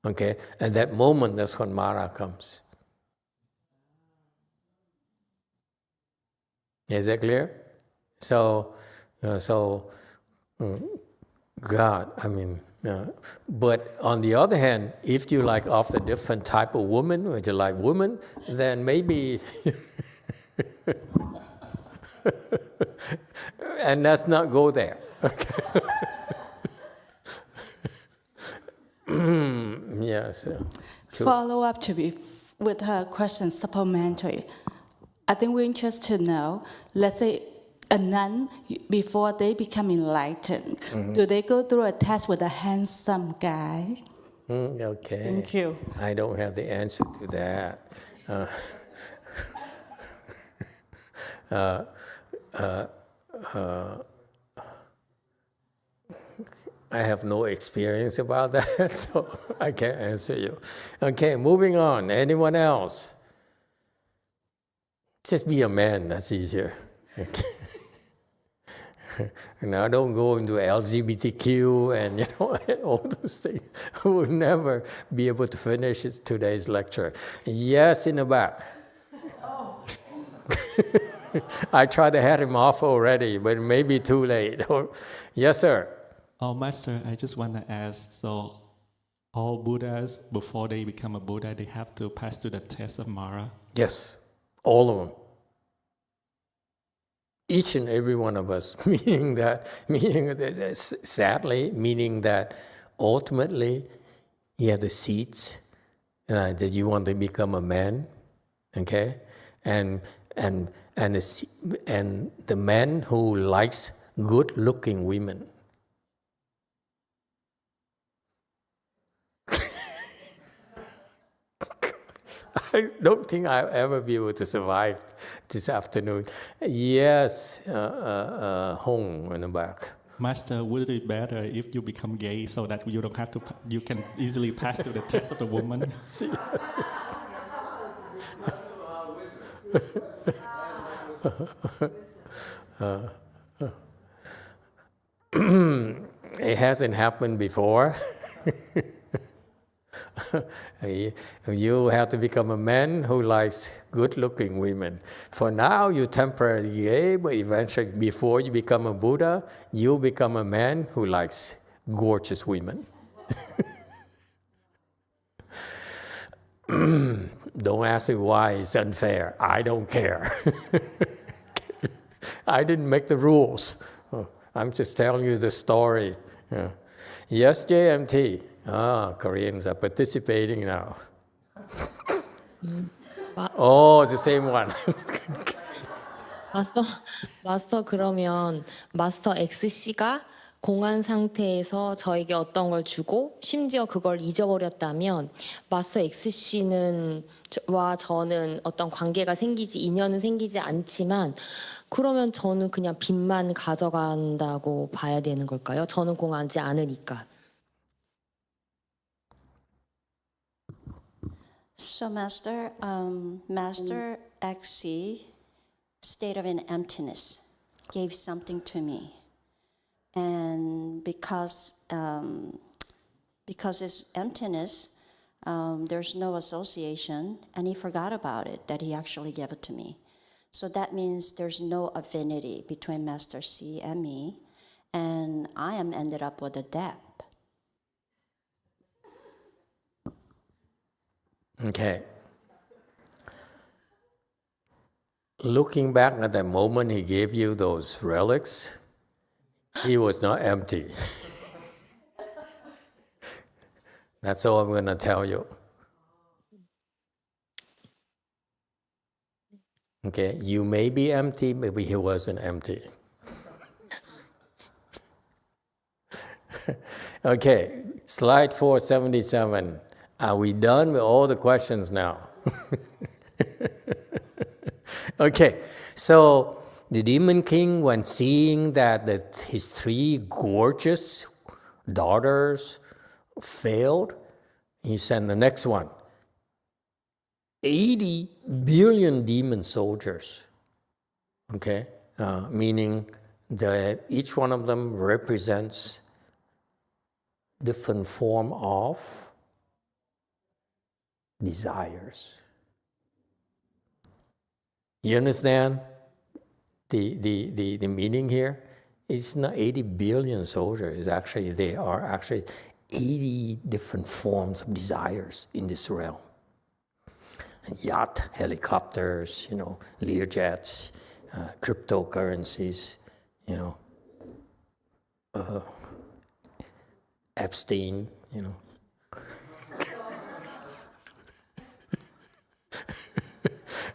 Okay, at that moment, that's when Mara comes. Is that clear? So, God, I mean, but on the other hand, if you like of a different type of woman, or you like women, then maybe, and let's not go there. Okay. Yes. Follow up to be with her question supplementary. I think we're interested to know, let's say a nun, before they become enlightened, do they go through a test with a handsome guy? Okay. Thank you. I don't have the answer to that. I have no experience about that, so I can't answer you. Okay, moving on. Anyone else? Just be a man, that's easier. Okay. Now don't go into LGBTQ and all those things. We'll never be able to finish today's lecture. Yes, in the back. I tried to head him off already, but it may be too late. Yes, sir. Oh, Master, I just want to ask, so all Buddhas, before they become a Buddha, they have to pass through the test of Mara? Yes, all of them. Each and every one of us, meaning that ultimately you have the seeds that you want to become a man, okay? And the man who likes good-looking women. I don't think I'll ever be able to survive this afternoon. Yes, Hong in the back. Master, would it be better if you become gay so that you don't have to, you can easily pass through the test of the woman? It hasn't happened before. You have to become a man who likes good-looking women. For now, you're temporarily gay, but eventually, before you become a Buddha, you become a man who likes gorgeous women. Don't ask me why it's unfair. I don't care. I didn't make the rules. I'm just telling you the story. Yeah. Yes, JMT. Koreans are participating now. Oh, it's the same one. 마스터 그러면 마스터 XC가 공한 상태에서 저에게 어떤 걸 주고 심지어 그걸 잊어버렸다면 마스터 XC는 와 저는 어떤 관계가 생기지 인연은 생기지 않지만 그러면 저는 그냥 빚만 가져간다고 봐야 되는 걸까요? 저는 공하지 않으니까. So, Master, Master XC, state of an emptiness, gave something to me. And because it's emptiness, there's no association, and he forgot about it, that he actually gave it to me. So that means there's no affinity between Master C and me, and I am ended up with a debt. Okay. Looking back at the moment he gave you those relics, he was not empty. That's all I'm going to tell you. Okay, you may be empty, maybe he wasn't empty. Okay, slide 477. Are we done with all the questions now? Okay, so the demon king, when seeing that his three gorgeous daughters failed, he sent the next one. 80 billion demon soldiers, okay? Meaning that each one of them represents different form of desires. You understand the meaning here? It's not 80 billion soldiers. Actually, there are actually 80 different forms of desires in this realm. Yacht, helicopters, Learjets, cryptocurrencies, Epstein,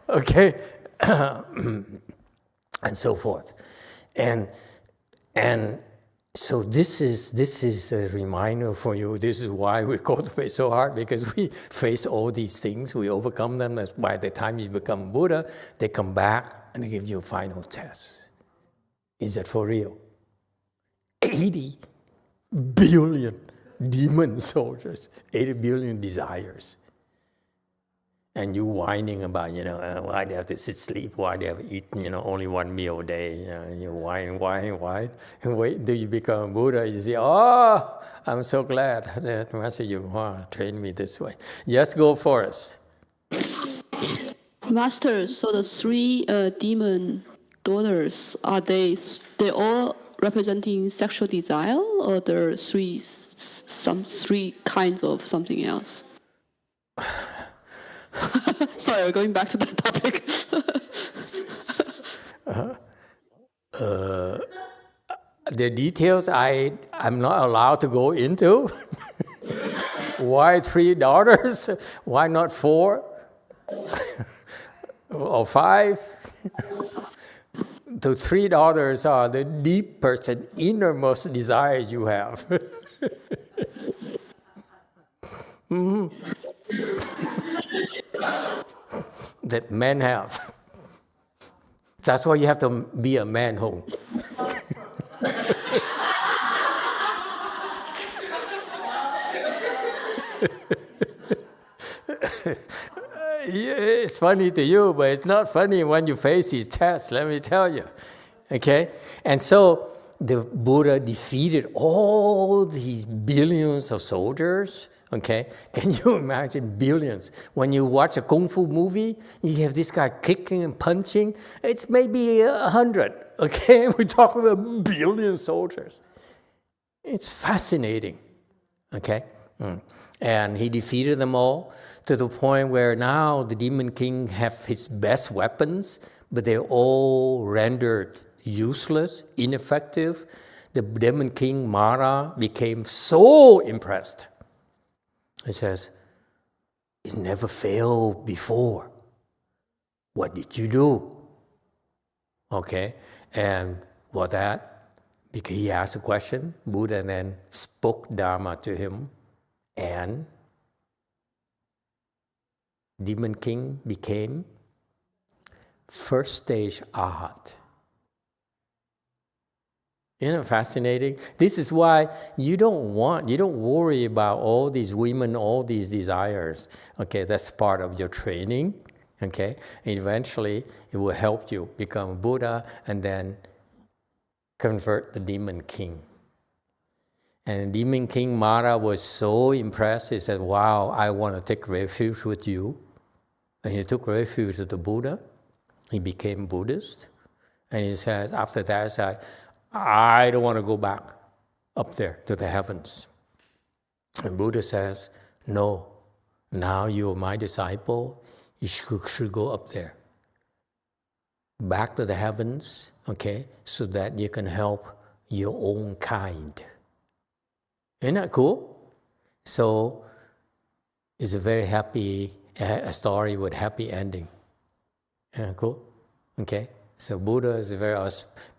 Okay, and so forth, and so this is a reminder for you. This is why we cultivate so hard, because we face all these things, we overcome them. That's by the time you become Buddha, they come back and they give you a final test. Is that for real? 80 billion demon soldiers, 80 billion desires. and you whining about, why they have to sleep, why they have to eat, only one meal a day. You whine. And wait until you become Buddha, you say, oh, I'm so glad that Master YongHua trained me this way. Yes, go for us. Master, so the three demon daughters, are they all representing sexual desire, or there are three kinds of something else? Sorry, we're going back to that topic. The details I'm not allowed to go into. Why 3 daughters? Why not 4? Or 5? The 3 daughters are the deepest and innermost desires you have. That men have. That's why you have to be a man home. Yeah, it's funny to you, but it's not funny when you face these tests, let me tell you. Okay? And so the Buddha defeated all these billions of soldiers. Okay? Can you imagine billions? When you watch a kung fu movie, you have this guy kicking and punching. It's maybe 100. Okay? We're talking about billion soldiers. It's fascinating. Okay? And he defeated them all to the point where now the Demon King have his best weapons, but they're all rendered useless, ineffective. The Demon King, Mara, became so impressed. He says, it never failed before. What did you do? Okay, and for that, because he asked a question, Buddha then spoke Dharma to him, and Demon King became first stage Arhat. Isn't it fascinating? This is why you don't worry about all these women, all these desires. Okay, that's part of your training. Okay, and eventually it will help you become Buddha and then convert the Demon King. And Demon King Mara was so impressed. He said, wow, I want to take refuge with you. And he took refuge with the Buddha. He became Buddhist. And he says, after that, he said, I don't want to go back up there to the heavens. And Buddha says, no, now you're my disciple. You should go up there. Back to the heavens, okay, so that you can help your own kind. Isn't that cool? So it's a very happy a story with happy ending. Cool? Okay? So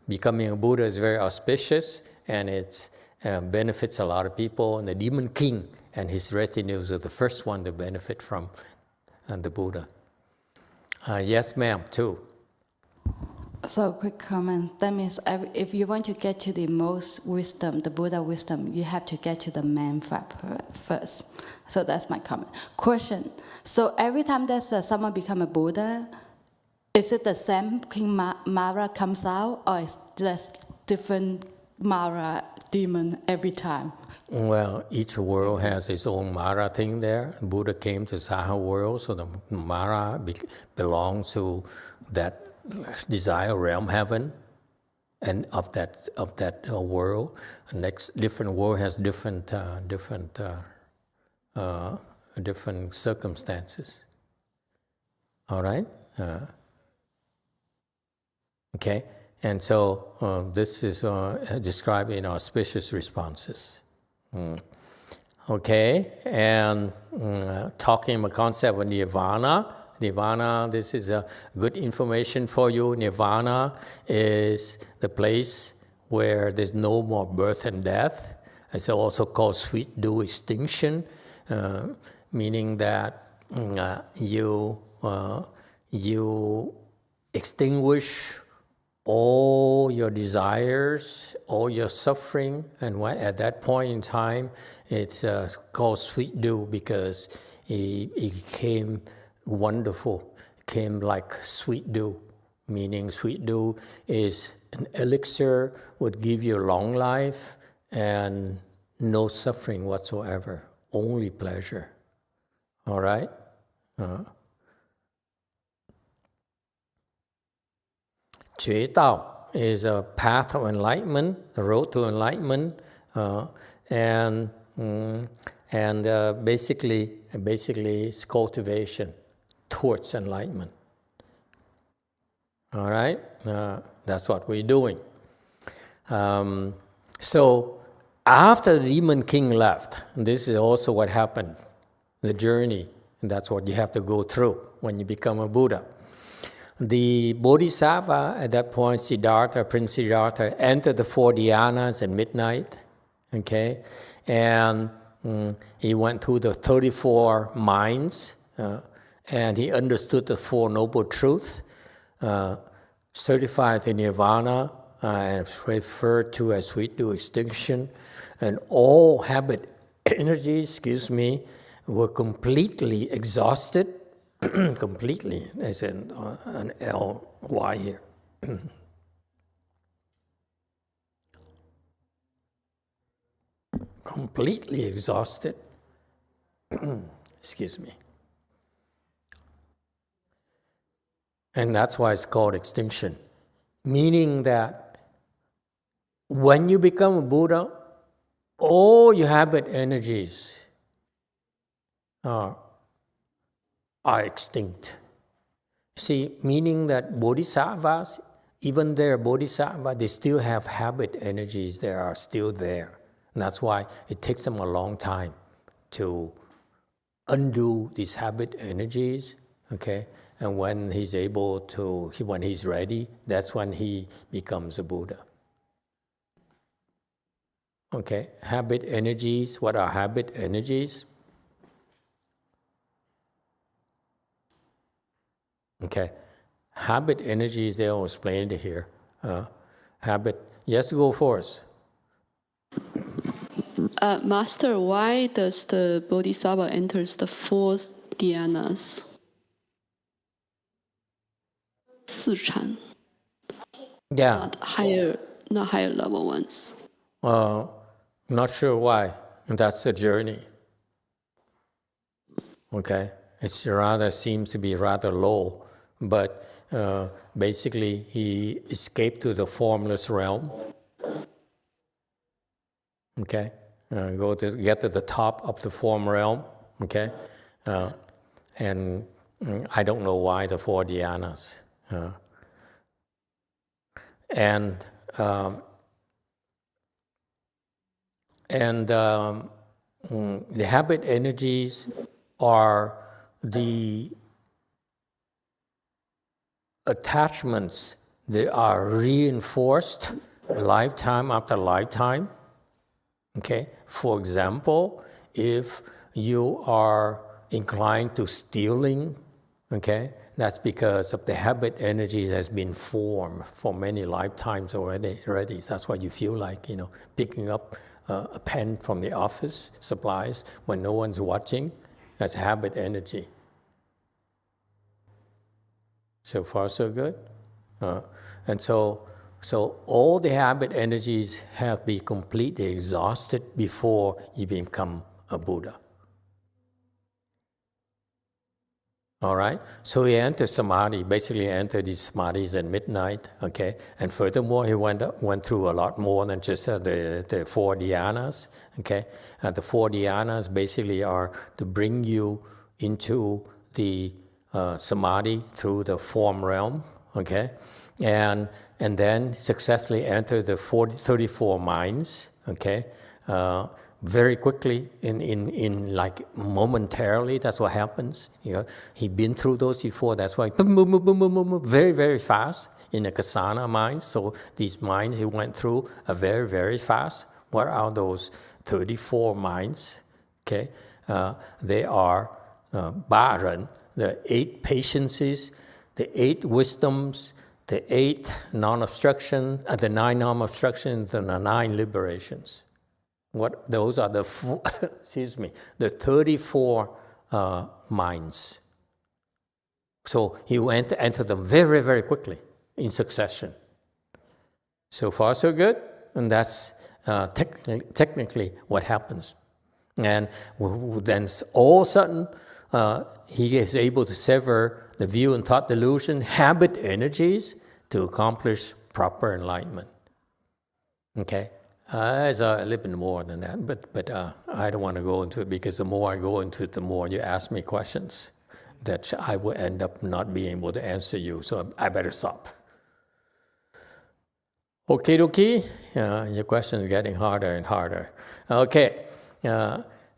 becoming a Buddha is very auspicious, and it benefits a lot of people. And the Demon King and his retinues are the first one to benefit from the Buddha. Yes, ma'am, too. So, quick comment. That means if you want to get to the most wisdom, the Buddha wisdom, you have to get to the man first. So that's my comment. Question. So every time there's someone become a Buddha, is it the same King Mara comes out, or is just different Mara demon every time? Well, each world has its own Mara thing there. Buddha came to Saha world, so the Mara belongs to that desire realm, heaven, and of that world. Next, different world has different circumstances. All right. Okay, and so this is described in auspicious responses. Okay, and talking about concept of nirvana. Nirvana, this is a good information for you. Nirvana is the place where there's no more birth and death. It's also called sweet dew extinction, meaning that you extinguish all your desires, all your suffering, and at that point in time, it's called sweet dew because it became wonderful, came like sweet dew, meaning sweet dew is an elixir, would give you long life and no suffering whatsoever, only pleasure. All right? Jue Dao is a path of enlightenment, a road to enlightenment, and basically it's cultivation towards enlightenment. All right? That's what we're doing. So after the demon king left, this is also what happened, the journey, and that's what you have to go through when you become a Buddha. The Bodhisattva, at that point, Siddhartha, Prince Siddhartha, entered the 4 dhyanas at midnight, okay? And he went through the 34 minds, and he understood the 4 noble truths, certified the nirvana, and referred to as sweet dew extinction, and all habit energies, were completely exhausted, completely, as in an L-Y here. Completely exhausted. Excuse me. And that's why it's called extinction. Meaning that when you become a Buddha, all your habit energies are extinct. See, meaning that bodhisattvas, even their bodhisattva, they still have habit energies that are still there. And that's why it takes them a long time to undo these habit energies, okay? And when he's able to, when he's ready, that's when he becomes a Buddha. Okay, habit energies, what are habit energies? Okay, habit energies, they all explained it here. Habit, yes, go first. Master, why does the Bodhisattva enters the 4 dhyanas? 四禅. Yeah. Not higher level ones. Not sure why. That's the journey. Okay, it's rather seems to be rather low, but basically he escaped to the formless realm. Okay, get to the top of the form realm. Okay, and I don't know why the 4 dhyanas. The habit energies are the attachments that are reinforced lifetime after lifetime. Okay, for example, if you are inclined to stealing, okay, that's because of the habit energy that has been formed for many lifetimes already. That's why you feel like, picking up a pen from the office supplies when no one's watching. That's habit energy. So far, so good. And so all the habit energies have to be completely exhausted before you become a Buddha. All right? So he entered samadhi, basically entered these samadhis at midnight, okay? And furthermore, he went through a lot more than just the 4 dhyanas, okay? The 4 dhyanas basically are to bring you into the samadhi through the form realm, okay? And then successfully enter the 34 minds, okay? Very quickly, in like momentarily, that's what happens. He'd been through those before. That's why boom, boom, boom, boom, boom, boom, very, very fast in the kasana minds. So these minds he went through are very, very fast. What are those 34 minds? Okay, they are Baran, the 8 patiences, the 8 wisdoms, the 8 non-obstruction, the 9 non-obstructions, and the 9 liberations. Those are the 34 minds. So he went to enter them very, very quickly in succession. So far, so good. And that's technically what happens. And then all of a sudden, he is able to sever the view and thought delusion, habit energies to accomplish proper enlightenment. Okay? There's a little bit more than that, but I don't want to go into it because the more I go into it, the more you ask me questions that I will end up not being able to answer you. So I better stop. Okay, dokie. Your question is getting harder and harder. Okay.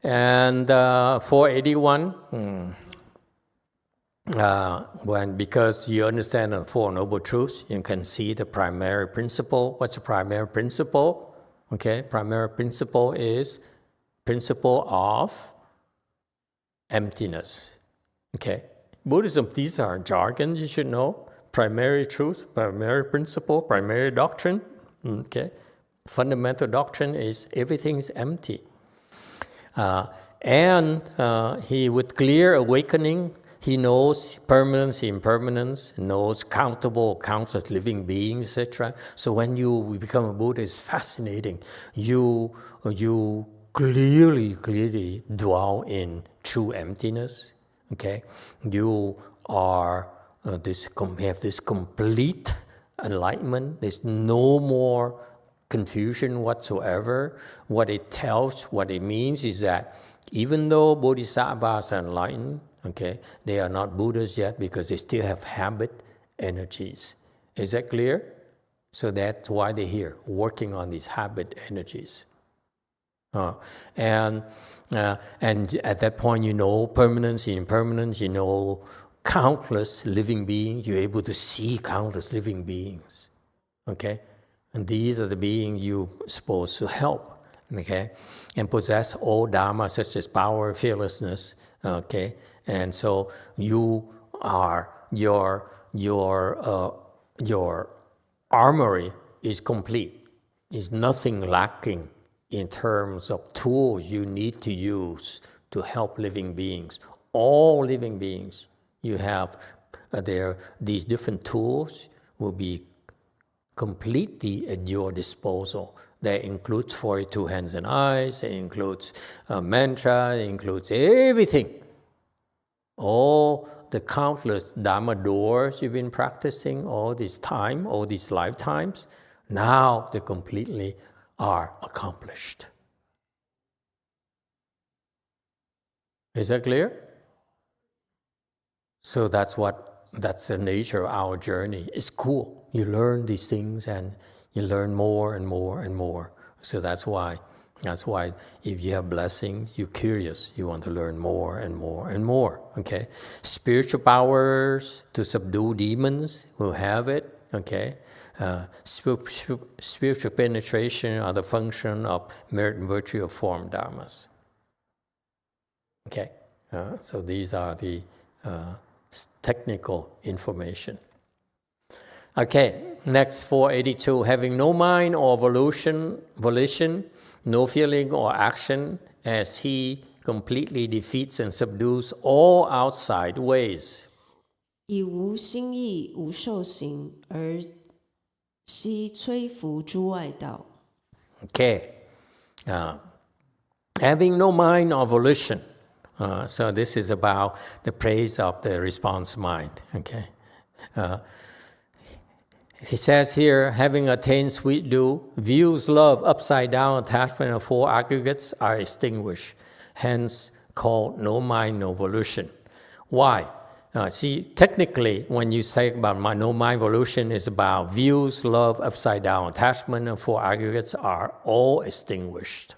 And 481, because you understand the Four Noble Truths, you can see the primary principle. What's the primary principle? Okay, primary principle is principle of emptiness. Okay, Buddhism, these are jargon you should know. Primary truth, primary principle, primary doctrine. Okay, fundamental doctrine is everything is empty. And he, with clear awakening, he knows permanence, impermanence, knows countable, countless living beings, etc. So when you become a Buddha, it's fascinating. You clearly dwell in true emptiness. Okay, you are have this complete enlightenment. There's no more confusion whatsoever. What it means is that even though bodhisattvas are enlightened, okay, they are not Buddhas yet because they still have habit energies. Is that clear? So that's why they're here, working on these habit energies. And at that point, you know permanence, impermanence, you know countless living beings. You're able to see countless living beings. Okay? And these are the beings you're supposed to help. Okay? And possess all Dharma, such as power, fearlessness. Okay? And so you are, your armory is complete. There's nothing lacking in terms of tools you need to use to help living beings. All living beings, you have these different tools will be completely at your disposal. That includes 42 hands and eyes, it includes mantra, it includes everything. All the countless Dharma doors you've been practicing all this time, all these lifetimes, now they completely are accomplished. Is that clear? So that's the nature of our journey. It's cool. You learn these things and you learn more and more and more. So that's why if you have blessings, you're curious. You want to learn more and more and more. Okay? Spiritual powers to subdue demons, who have it. Okay? Spiritual penetration are the function of merit and virtue of form dharmas. Okay? So these are the technical information. Okay, next 482. Having no mind or volition, no feeling or action, as he completely defeats and subdues all outside ways. 以无心意、无受行而悉摧伏诸外道。 Okay. Having no mind or volition. So this is about the praise of the response mind. Okay. He says here, having attained sweet dew, views, love, upside down attachment of four aggregates are extinguished, hence called no mind, no volition. Why? See, technically, when you say about no mind volition, it's about views, love, upside down attachment, and four aggregates are all extinguished.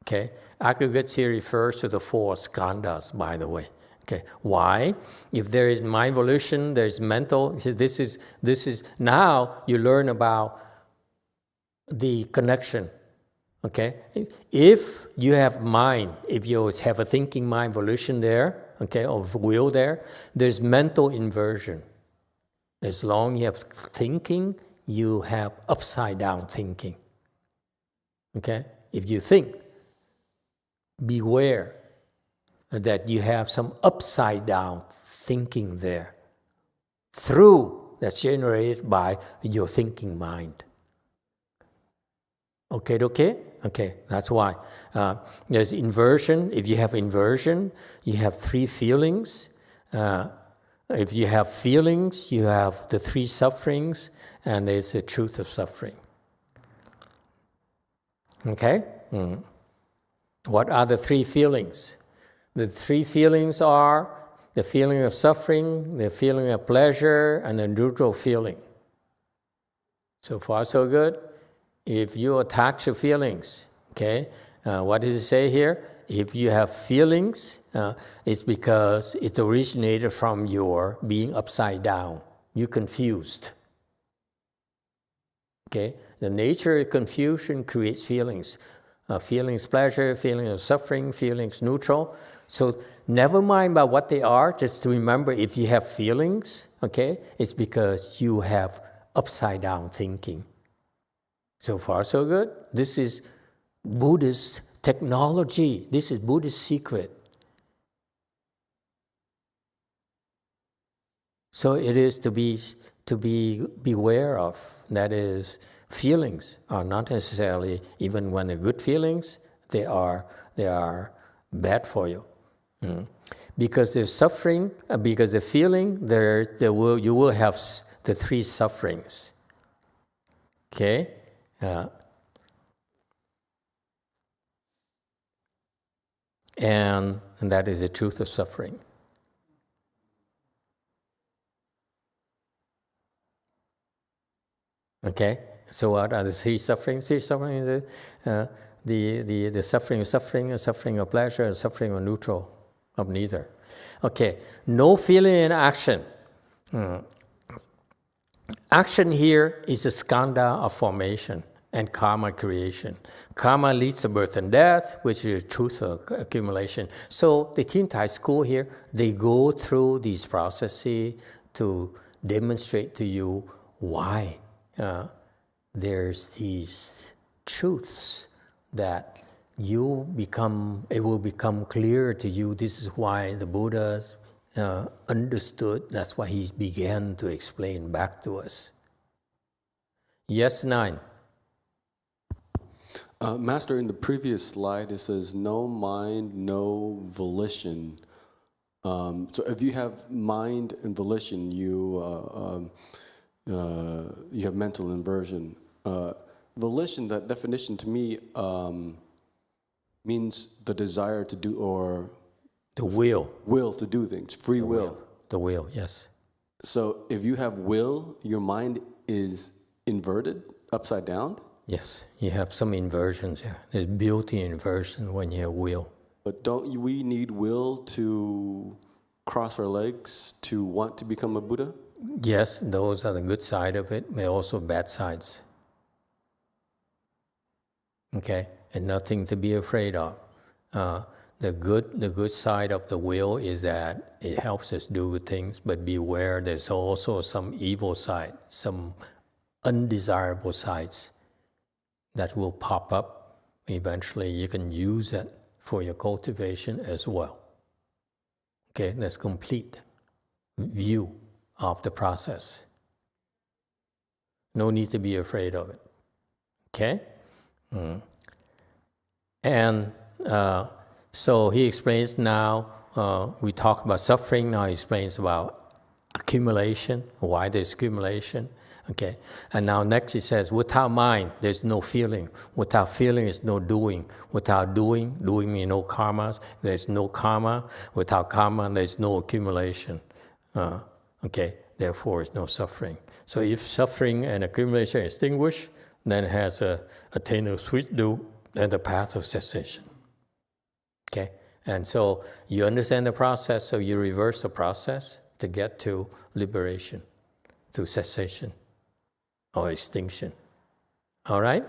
Okay? Aggregates here refers to the four skandhas, by the way. Okay, why? If there is mind volition, there is mental. This is now you learn about the connection. Okay, if you have mind, if you have a thinking mind volition there, okay, or will there, there's mental inversion. As long as you have thinking, you have upside down thinking. Okay, if you think, beware that you have some upside down thinking there. That's generated by your thinking mind. Okay? Okay, that's why. There's inversion. If you have inversion, you have 3 feelings. If you have feelings, you have the 3 sufferings, and there's the truth of suffering. Okay? What are the 3 feelings? The 3 feelings are the feeling of suffering, the feeling of pleasure, and the neutral feeling. So far, so good. If you attach to feelings, okay, what does it say here? If you have feelings, it's because it originated from your being upside down. You're confused. Okay? The nature of confusion creates feelings. Feelings pleasure, feelings of suffering, feelings neutral. So never mind about what they are, just to remember if you have feelings, okay, it's because you have upside down thinking. So far, so good. This is Buddhist technology. This is Buddhist secret. So it is to be beware of. That is, feelings are not necessarily, even when they're good feelings, they are bad for you. Because there's suffering, because the feeling, you will have the 3 sufferings. Okay? And that is the truth of suffering. Okay? So what are the 3 sufferings? 3 sufferings is the suffering of suffering of pleasure, and suffering of neutral, of neither. Okay, no feeling and action. Action here is a skandha of formation and karma creation. Karma leads to birth and death, which is truth of accumulation. So the Teen Tai school here, they go through these processes to demonstrate to you why there's these truths that it will become clear to you. This is why the Buddhas understood. That's why he began to explain back to us. Yes, 9. Master, in the previous slide, it says no mind, no volition. So if you have mind and volition, you have mental inversion. Volition, that definition to me means the desire to do, or the will. Will to do things, free will. The will, yes. So if you have will, your mind is inverted, upside down? Yes, you have some inversions. Yeah. There's beauty inversion when you have will. But don't we need will to cross our legs to want to become a Buddha? Yes, those are the good side of it, but also bad sides. Okay, and nothing to be afraid of. The good side of the will is that it helps us do good things, but beware, there's also some evil side, some undesirable sides that will pop up. Eventually, you can use it for your cultivation as well. Okay, that's complete view of the process. No need to be afraid of it. Okay? And so he explains now, we talk about suffering, now he explains about accumulation, why there's accumulation. Okay, and now next he says, without mind, there's no feeling. Without feeling, there's no doing. Without doing means no karmas. There's no karma. Without karma, there's no accumulation. Okay, therefore, there's no suffering. So if suffering and accumulation are extinguished, then it has attained a sweet dew and the path of cessation. Okay, and so you understand the process, so you reverse the process to get to liberation, to cessation or extinction. All right?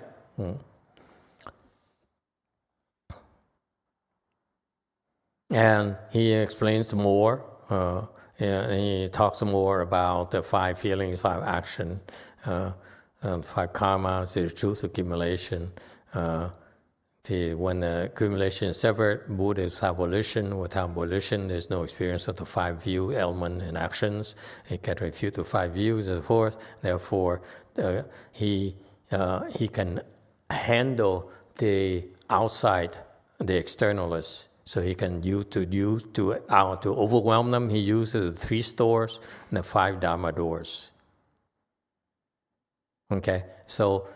And he explains more, and he talks more about the 5 feelings, 5 action, 5 karmas, the truth accumulation, When the accumulation is severed, Buddha is without volition. Without volition, there's no experience of the five view element and actions. He can refute the five views and so forth. Therefore, he can handle the outside, the externalists. So he can to overwhelm them. He uses the 3 stores and the 5 Dharma doors. Okay, so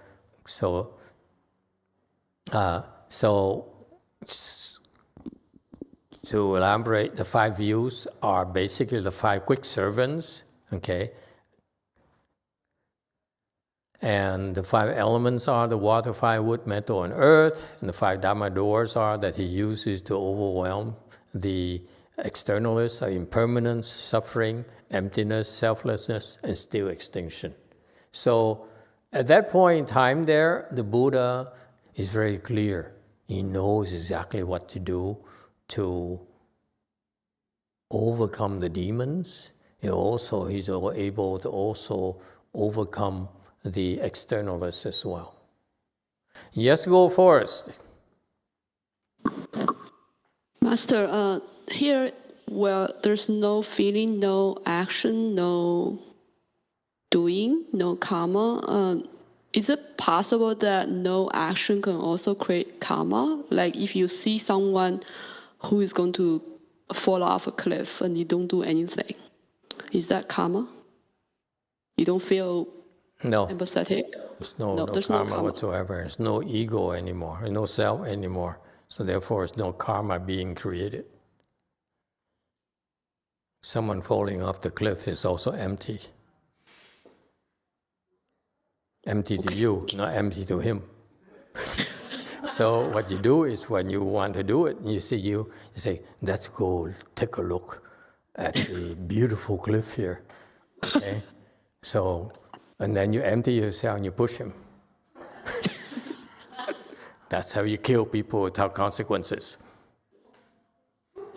to elaborate, the 5 views are basically the 5 quick servants, okay? And the 5 elements are the water, fire, wood, metal, and earth. And the 5 Dharma doors are that he uses to overwhelm the externalists, impermanence, suffering, emptiness, selflessness, and still extinction. So at that point in time there, the Buddha is very clear. He knows exactly what to do to overcome the demons. He's able to also overcome the externalists as well. Yes, go first. Master, here where there's no feeling, no action, no doing, no karma, is it possible that no action can also create karma? Like if you see someone who is going to fall off a cliff and you don't do anything, is that karma? You don't feel empathetic? There's no karma whatsoever. There's no ego anymore, no self anymore. So therefore, there's no karma being created. Someone falling off the cliff is also empty. Empty to you, not empty to him. So what you do is when you want to do it, you say, let's go take a look at the beautiful cliff here. Okay? So, and then you empty yourself and you push him. That's how you kill people without consequences.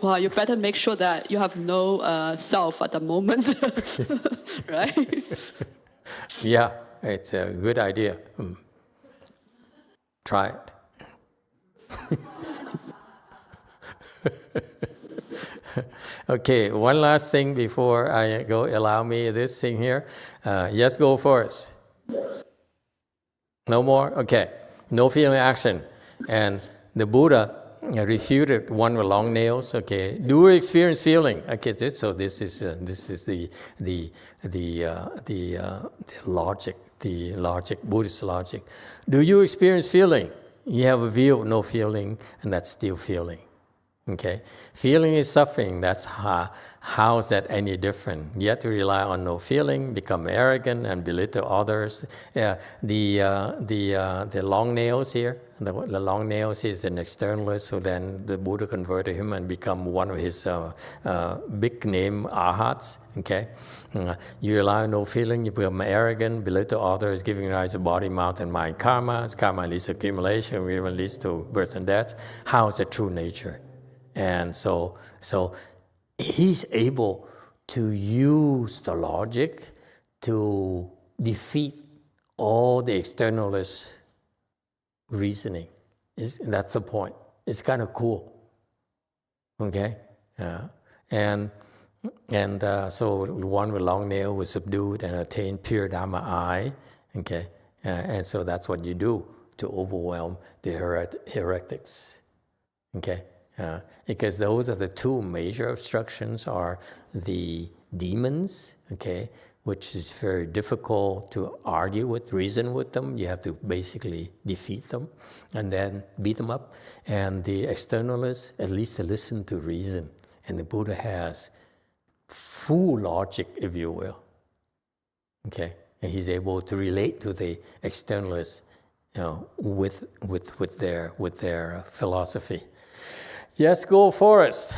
Well, you better make sure that you have no self at the moment, right? Yeah, it's a good idea. Try it. Okay, one last thing before I go. Allow me this thing here. Yes, go first. No more? Okay. No feeling action. And the Buddha refuted one with long nails. Okay. Do you experience feeling? Okay. So this is the logic, Buddhist logic. Do you experience feeling? You have a view of no feeling, and that's still feeling. Okay, feeling is suffering. That's how is that any different? You have to rely on no feeling, become arrogant, and belittle others. The long nails here. The long nails is an externalist. So then the Buddha converted him and become one of his big name arhats. Okay, you rely on no feeling. You become arrogant, belittle others, giving rise to body, mouth, and mind karma. Karma leads to accumulation, even leads to birth and death. How is the true nature? And so he's able to use the logic to defeat all the externalist reasoning. That's the point. It's kind of cool. Okay? And so one with long nail was subdued and attained pure Dharma eye. Okay? And so that's what you do to overwhelm the heretics. Okay? Because those are the two major obstructions are the demons, okay, which is very difficult to argue with, reason with them. You have to basically defeat them and then beat them up. And the externalists, at least to listen to reason. And the Buddha has full logic, if you will. Okay, and he's able to relate to the externalists, with their philosophy. Yes, go Forrest.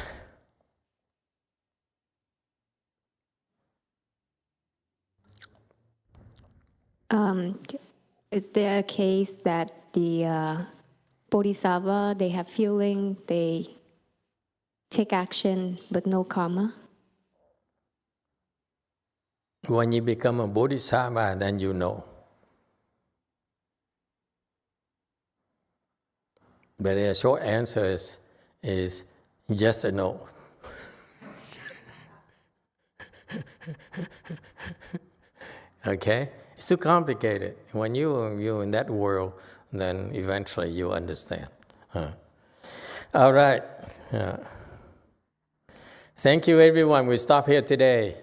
Is there a case that the bodhisattva, they have feeling, they take action, but no karma? When you become a bodhisattva, then you know. But the short answer is yes and no. Okay? It's too complicated. When you're in that world, then eventually you understand. All right. Thank you, everyone. We stop here today.